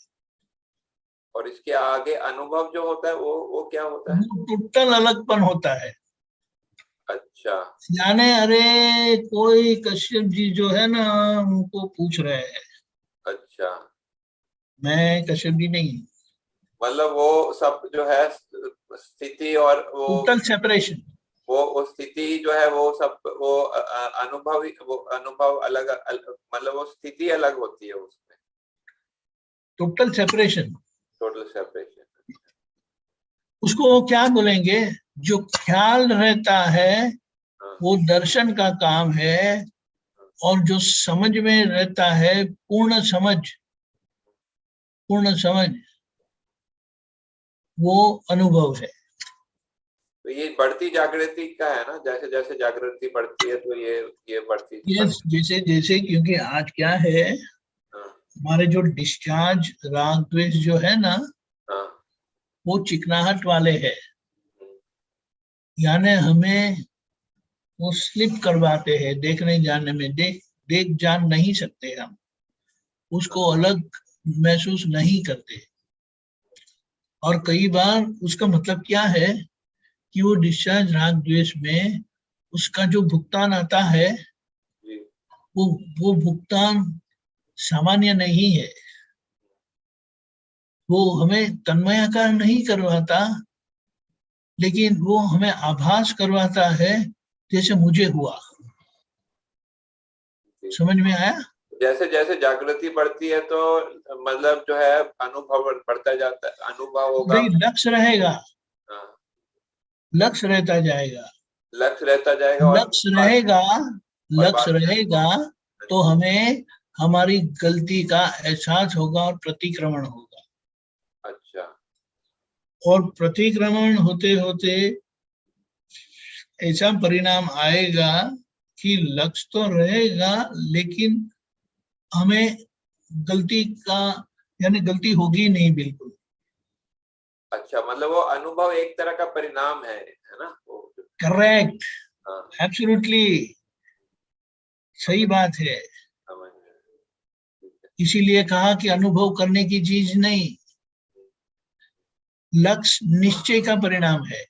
और इसके आगे अनुभव जो होता है वो क्या होता है। वो टोटल अलगपन होता है। अच्छा, यानी अरे कोई कश्यप जी जो है ना उनको पूछ रहे हैं, अच्छा। मैं कश्यप जी नहीं। मतलब वो सब जो है स्थिति और टोटल सेपरेशन। वो स्थिति जो है वो सब वो अनुभव वो अनुभव मतलब वो स्थिति अलग होती है उसमें। Total separation total separation. उसको क्या बोलेंगे, जो ख्याल रहता है हाँ, वो दर्शन का काम है, और जो समझ में रहता है पूर्ण समझ, पूर्ण समझ वो अनुभव है। तो ये बढ़ती जागृति का है ना, जैसे जैसे जागृति बढ़ती है तो ये बढ़ती यस, बढ़ती। जैसे जैसे क्योंकि आज क्या है, हाँ, हमारे जो डिस्चार्ज राग द्वेष जो है ना हाँ, वो चिकनाहट वाले हैं। हम्म, यानी हमें वो स्लिप करवाते हैं, देखने जाने में, देख देख जान नहीं सकते हम, हाँ, उसको अलग महसूस नहीं करते। और कई बार उसका मतलब क्या है कि वो डिस्चार्ज राग द्वेष में उसका जो भुगतान आता है जी, वो वो भुगतान सामान्य नहीं है। वो हमें तन्मयाकार नहीं करवाता, लेकिन वो हमें आभास करवाता है जैसे मुझे हुआ। जी। समझ में आया। जैसे जैसे जागृति बढ़ती है तो मतलब जो है अनुभव बढ़ता जाता है, अनुभव होगा। भाई लक्ष्य रहेगा, हाँ, लक्ष्य रहता जाएगा, लक्ष्य रहता जाएगा और लक्ष्य रहेगा, लक्ष्य बाद- रहेगा तो हमें हमारी गलती का एहसास होगा और प्रतिक्रमण होगा। अच्छा, और प्रतिक्रमण होते होते ऐसा परिणाम आएगा कि लक्ष्य तो रहेगा लेकिन हमें गलती का यानी गलती होगी नहीं बिल्कुल। अच्छा, मतलब वो अनुभव एक तरह का परिणाम है ना वो? करेक्ट, हाँ, एब्सोल्युटली सही बात है। समझ गया। ठीक है। इसीलिए कहा कि अनुभव करने की चीज नहीं, लक्ष्य निश्चय का परिणाम है।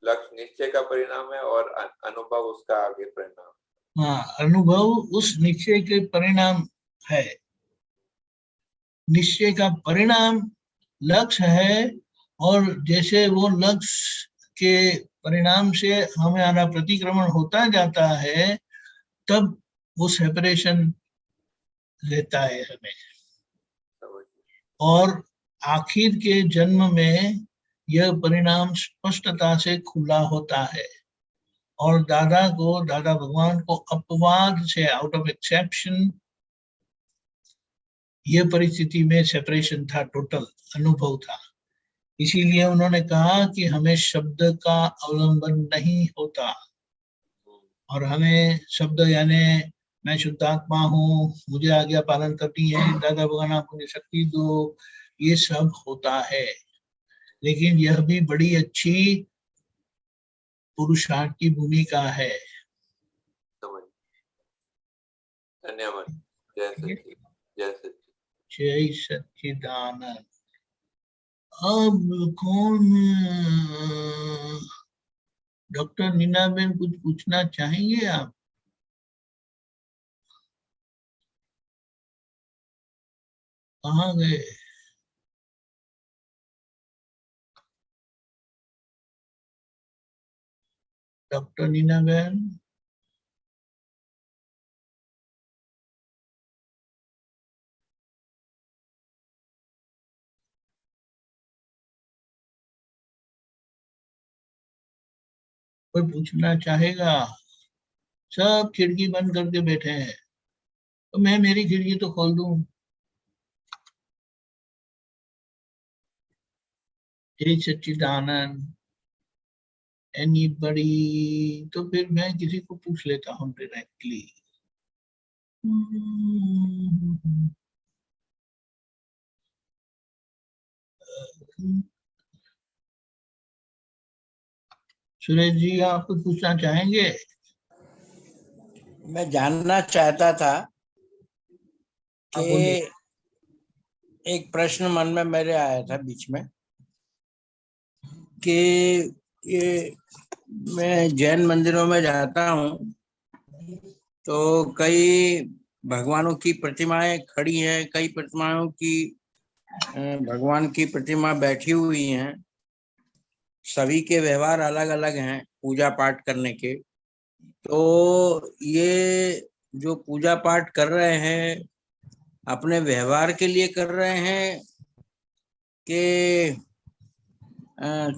लक्ष्य निश्चय का परिणाम है और अनुभव उसका आगे परिणाम। हाँ, अनुभव उस निश्चय के परिणाम है, निश्चय का परिणाम लक्ष्य है। और जैसे वो लक्ष्य के परिणाम से हमारा प्रतिक्रमण होता जाता है तब वो सेपरेशन रहता है हमें। समझ गया। और आखिर के जन्म में यह परिणाम स्पष्टता से खुला होता है। और दादा भगवान को अपवाद से, आउट ऑफ एक्सेप्शन, यह परिस्थिति में सेपरेशन था, टोटल अनुभव था। इसीलिए उन्होंने कहा कि हमें शब्द का अवलंबन नहीं होता और हमें शब्द यानी मैं शुद्धात्मा हूँ, मुझे आज्ञा पालन करनी है, दादा भगवान आप मुझे शक्ति दो, ये सब होता है। लेकिन यह भी बड़ी अच्छी पुरुषार्थ की भूमिका है। समझ। धन्यवाद। जय सच्चिदानंद। जय सच्चिदानंद। जय सच्चिदानंद। अब कौन, डॉक्टर नीनाबेन कुछ पूछना चाहेंगे आप? कहाँ गए? डॉक्टर नीनाबेन, कोई पूछना चाहेगा? सब खिड़की बंद करके बैठे हैं, तो मैं मेरी खिड़की तो खोल दूं। जय सच्चिदानंद। एनीबडी? तो फिर मैं किसी को पूछ लेता हूँ डायरेक्टली। सुरेश जी, आप कुछ पूछना चाहेंगे? मैं जानना चाहता था आप बोलिए। कि एक प्रश्न मन में मेरे आया था बीच में कि ये मैं जैन मंदिरों में जाता हूँ तो कई भगवानों की प्रतिमाएं खड़ी हैं, कई प्रतिमाओं की भगवान की प्रतिमा बैठी हुई हैं। सभी के व्यवहार अलग अलग हैं पूजा पाठ करने के। तो ये जो पूजा पाठ कर रहे हैं अपने व्यवहार के लिए कर रहे हैं कि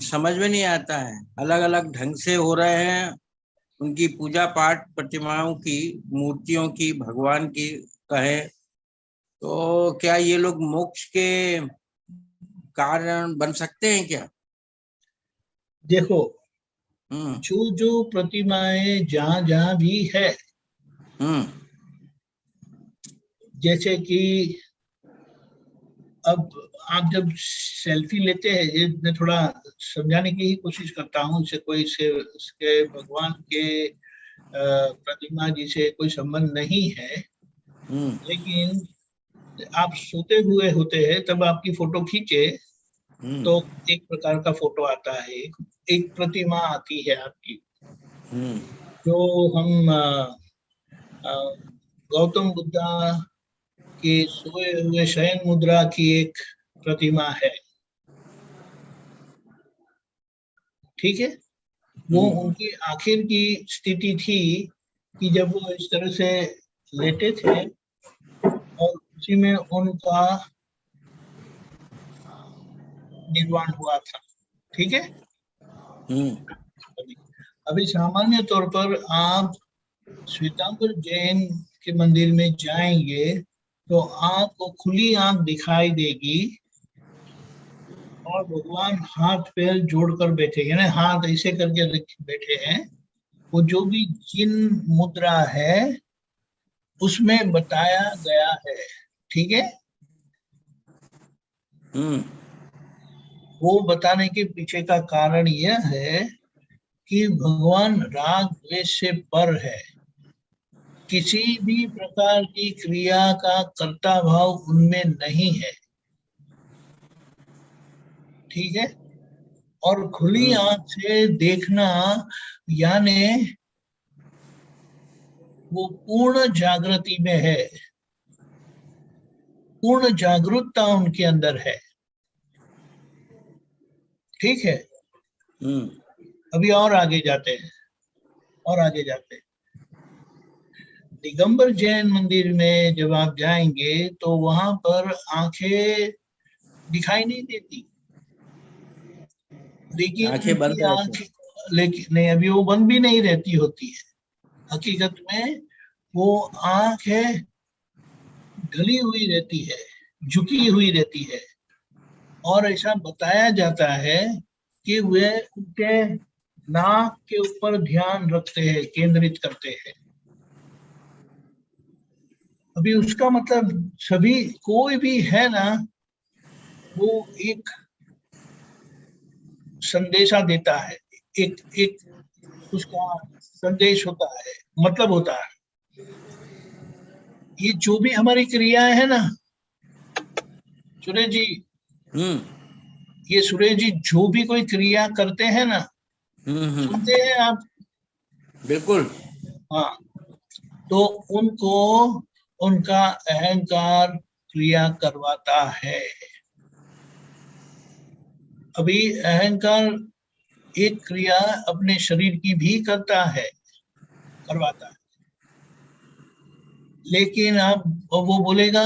समझ में नहीं आता है, अलग अलग ढंग से हो रहे हैं उनकी पूजा पाठ, प्रतिमाओं की, मूर्तियों की, भगवान की कहे तो क्या ये लोग मोक्ष के कारण बन सकते हैं क्या? देखो, जो जो प्रतिमाएं जहां जहां भी है, जैसे कि अब आप जब सेल्फी लेते हैं, ये मैं थोड़ा समझाने की ही कोशिश करता हूँ, इससे कोई से इसके भगवान के प्रतिमा जी से कोई संबंध नहीं है। लेकिन आप सोते हुए होते हैं तब आपकी फोटो खींचे तो एक प्रकार का फोटो आता है, एक प्रतिमा आती है आपकी, जो हम गौतम बुद्धा की सोए हुए शयन मुद्रा की एक प्रतिमा है। ठीक है, वो उनकी आखिर की स्थिति थी कि जब वो इस तरह से लेटे थे और उसी में उनका निर्वाण हुआ था। ठीक है, अभी सामान्य तौर पर आप श्वेतांबर जैन के मंदिर में जाएंगे तो आपको खुली आंख दिखाई देगी और भगवान हाथ पैर जोड़कर बैठे, यानी हाथ ऐसे करके बैठे हैं। वो जो भी जिन मुद्रा है उसमें बताया गया है, ठीक है। वो बताने के पीछे का कारण यह है कि भगवान राग द्वेष से पर है, किसी भी प्रकार की क्रिया का कर्ता भाव उनमें नहीं है, ठीक है। और खुली आंख से देखना यानी वो पूर्ण जागृति में है, पूर्ण जागरूकता उनके अंदर है, ठीक है। अभी और आगे जाते हैं, और आगे जाते हैं। दिगंबर जैन मंदिर में जब आप जाएंगे तो वहां पर आंखें दिखाई नहीं देती, लेकिन आंखें बंद उनकी रहती आंख, लेकिन नहीं, अभी वो बंद भी नहीं रहती होती है। हकीकत में वो आंख है ढली हुई रहती है, झुकी हुई रहती है। और ऐसा बताया जाता है कि वे उनके नाक के ऊपर ध्यान रखते हैं, केंद्रित करते हैं। अभी उसका मतलब सभी कोई भी है ना, वो एक संदेशा देता है, एक एक उसका संदेश होता है, मतलब होता है। ये जो भी हमारी क्रियाएं है ना सुरेश जी, ये सुरेश जी जो भी कोई क्रिया करते हैं ना, सुनते हैं आप? बिल्कुल। हाँ, तो उनको उनका अहंकार क्रिया करवाता है। अभी अहंकार एक क्रिया अपने शरीर की भी करता है, करवाता है, लेकिन आप वो बोलेगा,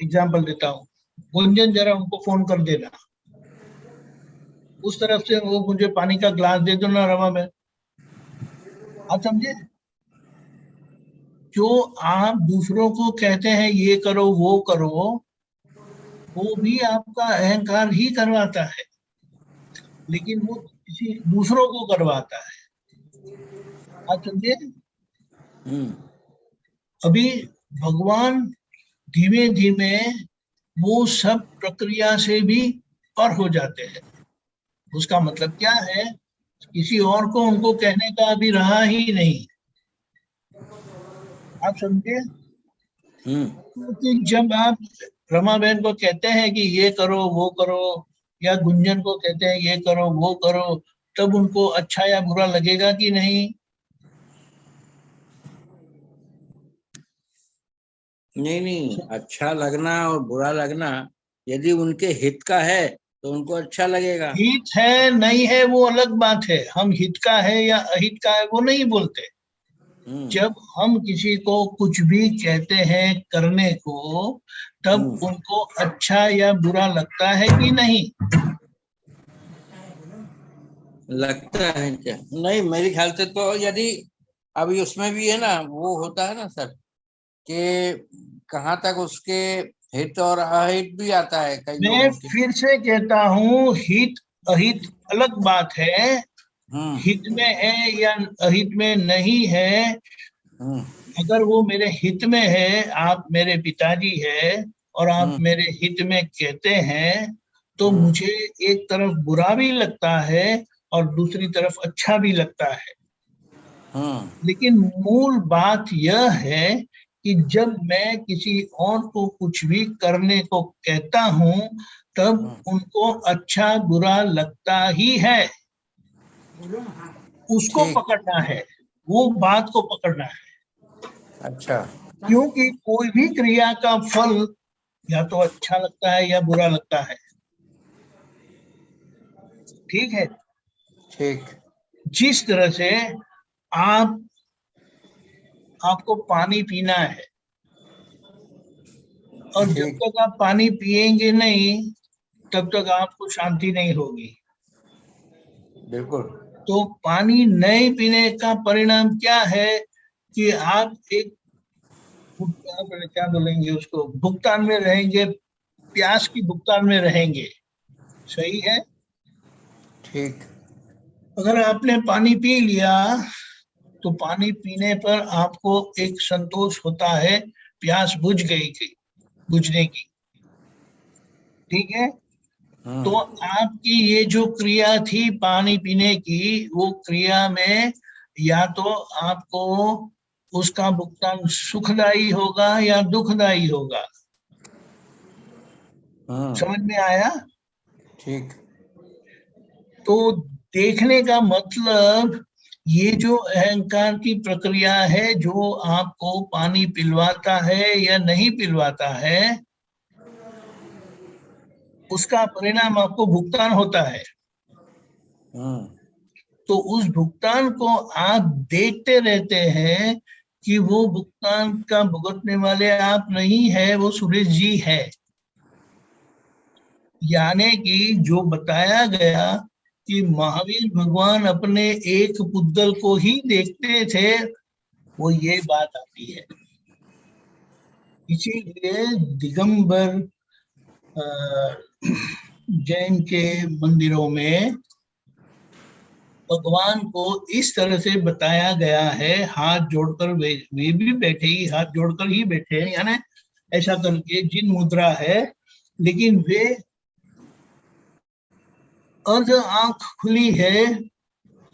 एग्जाम्पल देता हूँ, गुंजन जरा उनको फोन कर देना, उस तरफ से वो मुझे पानी का ग्लास दे दो ना रमा में, आप समझे? जो आप दूसरों को कहते हैं ये करो वो करो, वो भी आपका अहंकार ही करवाता है, लेकिन वो किसी दूसरों को करवाता है, आप समझे? अभी भगवान धीमे धीमे वो सब प्रक्रिया से भी पर हो जाते हैं। उसका मतलब क्या है, किसी और को उनको कहने का अभी रहा ही नहीं, आप समझे? क्योंकि जब आप रमा बहन को कहते हैं कि ये करो वो करो, या गुंजन को कहते हैं ये करो वो करो, तब उनको अच्छा या बुरा लगेगा कि नहीं? नहीं, अच्छा लगना और बुरा लगना यदि उनके हित का है तो उनको अच्छा लगेगा। हित है नहीं है वो अलग बात है, हम हित का है या अहित का है वो नहीं बोलते। जब हम किसी को कुछ भी कहते हैं करने को, तब उनको अच्छा या बुरा लगता है कि नहीं? लगता है क्या? नहीं, मेरे ख्याल से तो यदि अभी उसमें भी है ना, वो होता है ना सर, कि कहाँ तक उसके हित और अहित भी आता है कई मैं लोगों के। फिर से कहता हूँ, हित अहित अलग बात है, हित में है या अहित में नहीं है। अगर वो मेरे हित में है, आप मेरे पिताजी है और आप मेरे हित में कहते हैं, तो मुझे एक तरफ बुरा भी लगता है और दूसरी तरफ अच्छा भी लगता है। लेकिन मूल बात यह है कि जब मैं किसी और को कुछ भी करने को कहता हूं, तब उनको अच्छा बुरा लगता ही है। उसको ठीक। पकड़ना है, वो बात को पकड़ना है। अच्छा। क्योंकि कोई भी क्रिया का फल या तो अच्छा लगता है या बुरा लगता है, ठीक है। ठीक। जिस तरह से आप आपको पानी पीना है, और जब ठीक। तक आप पानी पिएंगे नहीं तब तक आपको शांति नहीं होगी। बिल्कुल। तो पानी नहीं पीने का परिणाम क्या है कि आप एक क्या बोलेंगे उसको, भुगतान में रहेंगे, प्यास की भुगतान में रहेंगे। सही है। ठीक। अगर आपने पानी पी लिया तो पानी पीने पर आपको एक संतोष होता है, प्यास बुझ गई थी, बुझने की। ठीक है। तो आपकी ये जो क्रिया थी पानी पीने की, वो क्रिया में या तो आपको उसका भुगतान सुखदायी होगा या दुखदायी होगा। समझ में आया? ठीक। तो देखने का मतलब ये जो अहंकार की प्रक्रिया है, जो आपको पानी पिलवाता है या नहीं पिलवाता है, उसका परिणाम आपको भुगतान होता है। तो उस भुगतान को आप देखते रहते हैं कि वो भुगतान का भुगतने वाले आप नहीं है, वो सुरेश जी है। यानी कि जो बताया गया कि महावीर भगवान अपने एक पुद्गल को ही देखते थे, वो ये बात आती है। इसीलिए दिगंबर जैन के मंदिरों में भगवान को इस तरह से बताया गया है, हाथ जोड़कर, वे भी बैठे ही हाथ जोड़कर ही बैठे हैं, यानी ऐसा करके जिन मुद्रा है, लेकिन वे अर्ध आंख खुली है,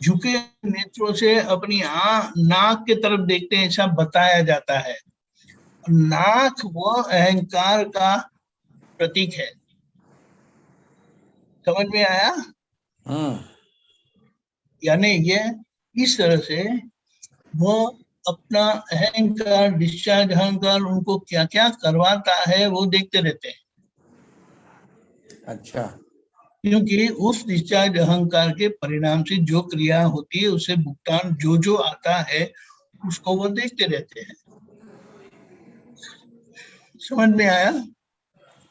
झुके नेत्रों से अपनी नाक के तरफ देखते हैं, ऐसा बताया जाता है। नाक वो अहंकार का प्रतीक है। समझ में आया? यानी ये इस तरह से वो अपना अहंकार, डिस्चार्ज अहंकार उनको क्या क्या करवाता है वो देखते रहते हैं। अच्छा। क्योंकि उस डिस्चार्ज अहंकार के परिणाम से जो क्रिया होती है, उससे भुगतान जो जो आता है उसको वो देखते रहते हैं। समझ में आया?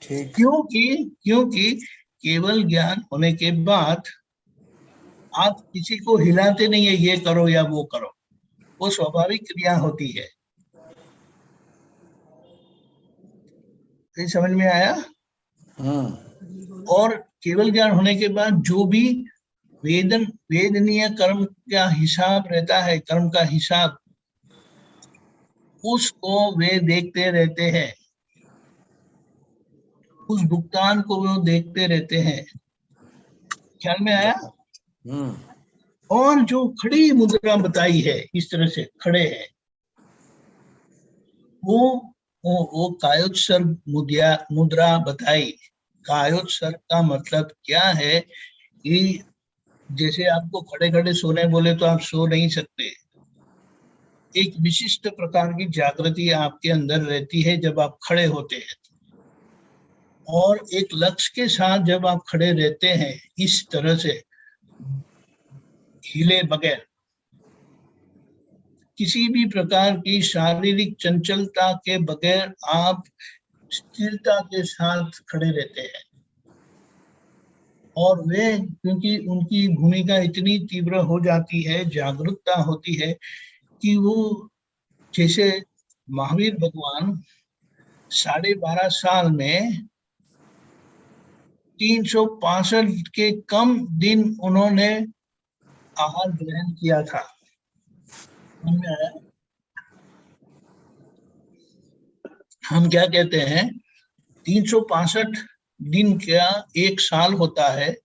ठीक। क्योंकि केवल ज्ञान होने के बाद आप किसी को हिलाते नहीं है, ये करो या वो करो, वो स्वाभाविक क्रिया होती है। समझ में आया? और केवल ज्ञान होने के बाद जो भी वेदनीय कर्म का हिसाब रहता है, कर्म का हिसाब, उसको वे देखते रहते हैं, उस भुगतान को वो देखते रहते हैं। ख्याल में आया? और जो खड़ी मुद्रा बताई है, इस तरह से खड़े हैं, वो कायोत्सर्ग मुद्रा बताई। कायोत्सर्ग का मतलब क्या है कि जैसे आपको खड़े खड़े सोने बोले तो आप सो नहीं सकते। एक विशिष्ट प्रकार की जागृति आपके अंदर रहती है जब आप खड़े होते हैं, और एक लक्ष्य के साथ जब आप खड़े रहते हैं, इस तरह से हिले बगैर, किसी भी प्रकार की शारीरिक चंचलता के बगैर आप स्थिरता के साथ खड़े रहते हैं। और वे, क्योंकि उनकी भूमिका इतनी तीव्र हो जाती है, जागरूकता होती है, कि वो जैसे महावीर भगवान 12.5 साल में 365 के कम दिन उन्होंने आहार ग्रहण किया था। हम क्या कहते हैं, 365 दिन क्या एक साल होता है,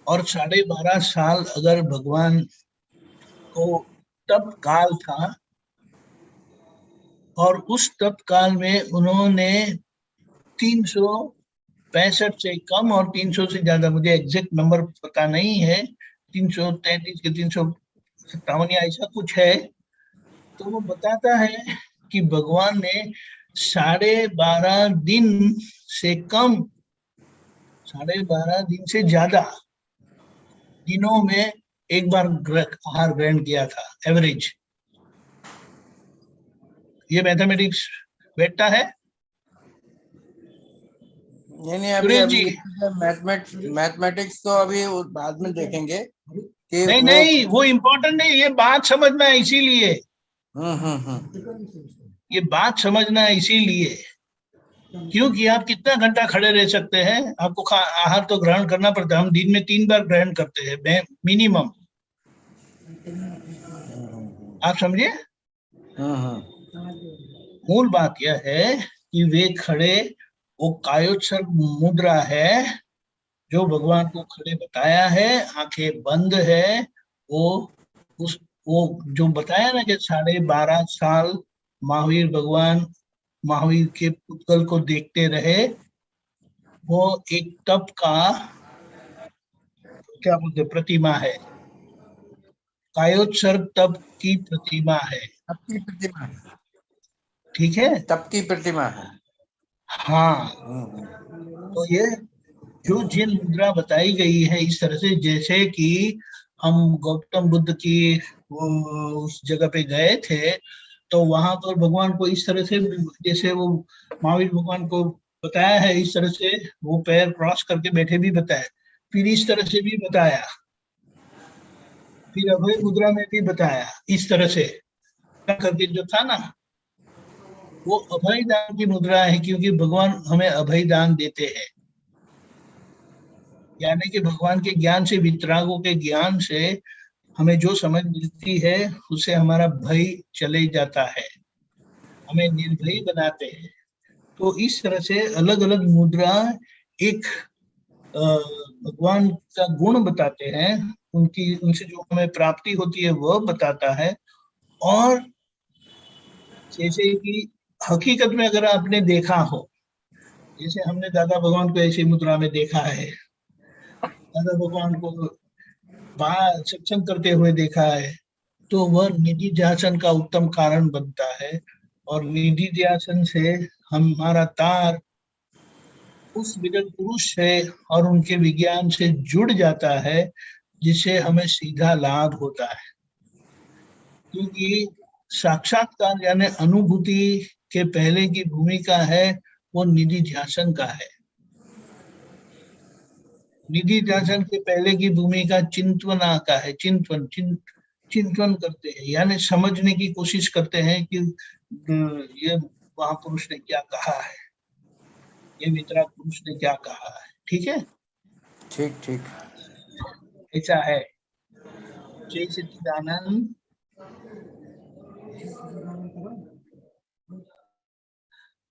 और 12.5 साल अगर भगवान को तप काल था, और उस तप काल में उन्होंने 365 से कम और 300 से ज्यादा, मुझे एग्जैक्ट नंबर पता नहीं है, 333 के 357 या ऐसा कुछ है, तो वो बताता है कि भगवान ने 12.5 दिन से कम, 12.5 दिन से ज्यादा दिनों में एक बार आहार ग्रहण किया था, एवरेज। ये मैथमेटिक्स बैठता है? नहीं, अभी मैथमेटिक्स तो अभी बाद में देखेंगे, कि नहीं वो नहीं, वो इम्पोर्टेंट नहीं, ये बात समझना है इसीलिए, ये बात समझना है इसीलिए, क्योंकि आप कितना घंटा खड़े रह सकते हैं, आपको आहार तो ग्रहण करना पड़ता है। हम दिन में 3 बार ग्रहण करते हैं मिनिमम, आप समझिए। मूल बात यह है कि वे खड़े, वो कायोत्सर्ग मुद्रा है जो भगवान को खड़े बताया है, आंखें बंद है। वो उस वो जो बताया ना कि 12.5 साल महावीर भगवान महावीर के पुतगल को देखते रहे, वो एक तप का क्या बोलते प्रतिमा है, कायोत्सर्ग तप की प्रतिमा है। तप की प्रतिमा, ठीक है, तप की प्रतिमा है। हाँ। तो ये जो जिन मुद्रा बताई गई है इस तरह से, जैसे कि हम गौतम बुद्ध की उस जगह पे गए थे, तो वहां पर भगवान को इस तरह से, जैसे वो महावीर भगवान को बताया है इस तरह से, वो पैर क्रॉस करके बैठे भी बताया, फिर इस तरह से भी बताया, फिर अभय मुद्रा में भी बताया इस तरह से करके जो था ना, वो अभय दान की मुद्रा है, क्योंकि भगवान हमें अभय दान देते हैं। यानी कि भगवान के ज्ञान से, वितरागों के ज्ञान से हमें जो समझ मिलती है, उससे हमारा भय चले जाता है, हमें निर्भय बनाते हैं। तो इस तरह से अलग अलग मुद्रा एक भगवान का गुण बताते हैं, उनकी उनसे जो हमें प्राप्ति होती है वह बताता है। और जैसे कि हकीकत में अगर आपने देखा हो, जैसे हमने दादा भगवान को ऐसी मुद्रा में देखा है, दादा भगवान को बाहर सत्संग करते हुए देखा है, तो वह निधि ध्यासन का उत्तम कारण बनता है। और निधि ध्यासन से हमारा तार उस विरल पुरुष से और उनके विज्ञान से जुड़ जाता है, जिससे हमें सीधा लाभ होता है। क्योंकि साक्षात्कार यानी अनुभूति के पहले की भूमिका है वो निधि ध्यासन का है। निधि ध्यासन के पहले की भूमिका चिंतवना का है, चिंतन करते हैं, यानी समझने की कोशिश करते हैं कि ये महापुरुष ने क्या कहा है, ये वितराग पुरुष ने क्या कहा है। ठीक है, ठीक ठीक। ऐसा है। जय सच्चिदानंद।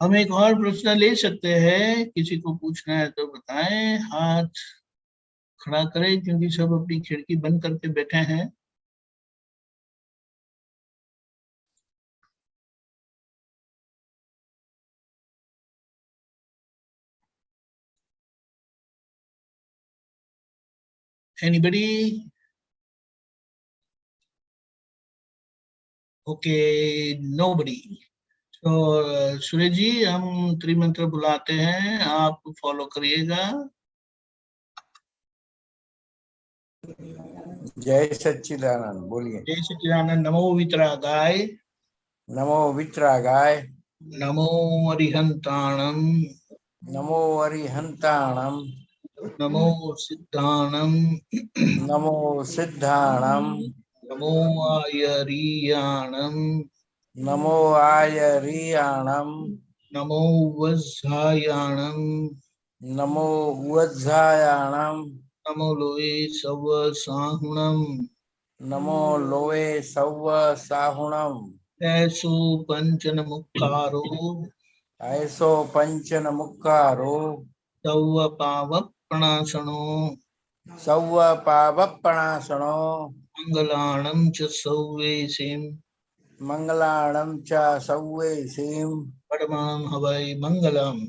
हम एक और प्रश्न ले सकते हैं, किसी को पूछना है तो बताएं, हाथ खड़ा करें, क्योंकि सब अपनी खिड़की बंद करके बैठे हैं। Anybody? Okay, nobody. तो सूरज जी, हम त्रिमंत्र बुलाते हैं, आप फॉलो करिएगा। जय सच्चिदानंद, बोलिए। जय सच्चिदानंद। नमो वितरागाय, नमो वितरागाय, नमो अरिहंताणम, नमो अरिहंताणम, नमो सिद्धाणम, नमो सिद्धाणम, नमो आयरियाणम, नमो आयरियाणम, नमो वज्रायाणम, नमो वज्रायाणम, नमो लोए सव साहुणम, नमो लोए सव्व साहुणम, ऐसो पंचन मुक्कारो, ऐसो पंचन मुक्कारो, तव पावपणासनो, सव्व पावपणासनो, मंगलाणं च सौवेसिं, मंगलाणं च सव्वेसिं, परमां हवै मंगलम्।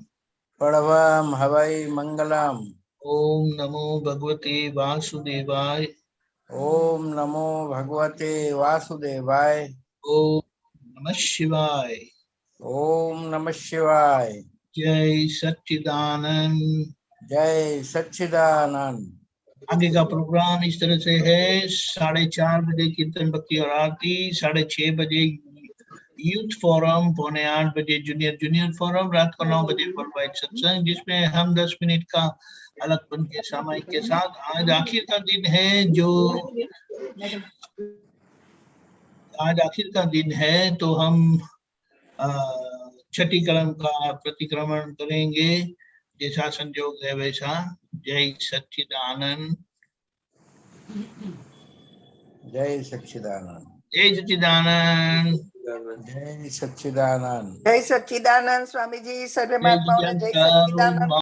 परमं हवै मंगलम्। ओम नमो भगवते वासुदेवाय, ओम नमो भगवते वासुदेवाय, ओम नमः शिवाय। ओम नमः शिवाय। जय सच्चिदानंद। जय सच्चिदानंद। आगे का प्रोग्राम इस तरह से है, 4:30 बजे कीर्तन भक्ति और आरती, 6:30 बजे यूथ फोरम 7:45 बजे, जूनियर फोरम रात को 9 बजे वर्ल्डवाइड सत्संग, जिसमें हम 10 मिनट का अलगपन के सामायिक के साथ, आज आखिर का दिन है आज आखिर का दिन है, तो हम छठी कलम का प्रतिक्रमण करेंगे, जैसा संयोग है वैसा। जय सच्चिदानंद, जय सच्चिदानंद, जय सच्चिदानंद, जय सच्चिदानंद। जय सच्चिदानंद स्वामी जी, सर्वे जय महात्माओं ने जय जगत सच्चिदानंद।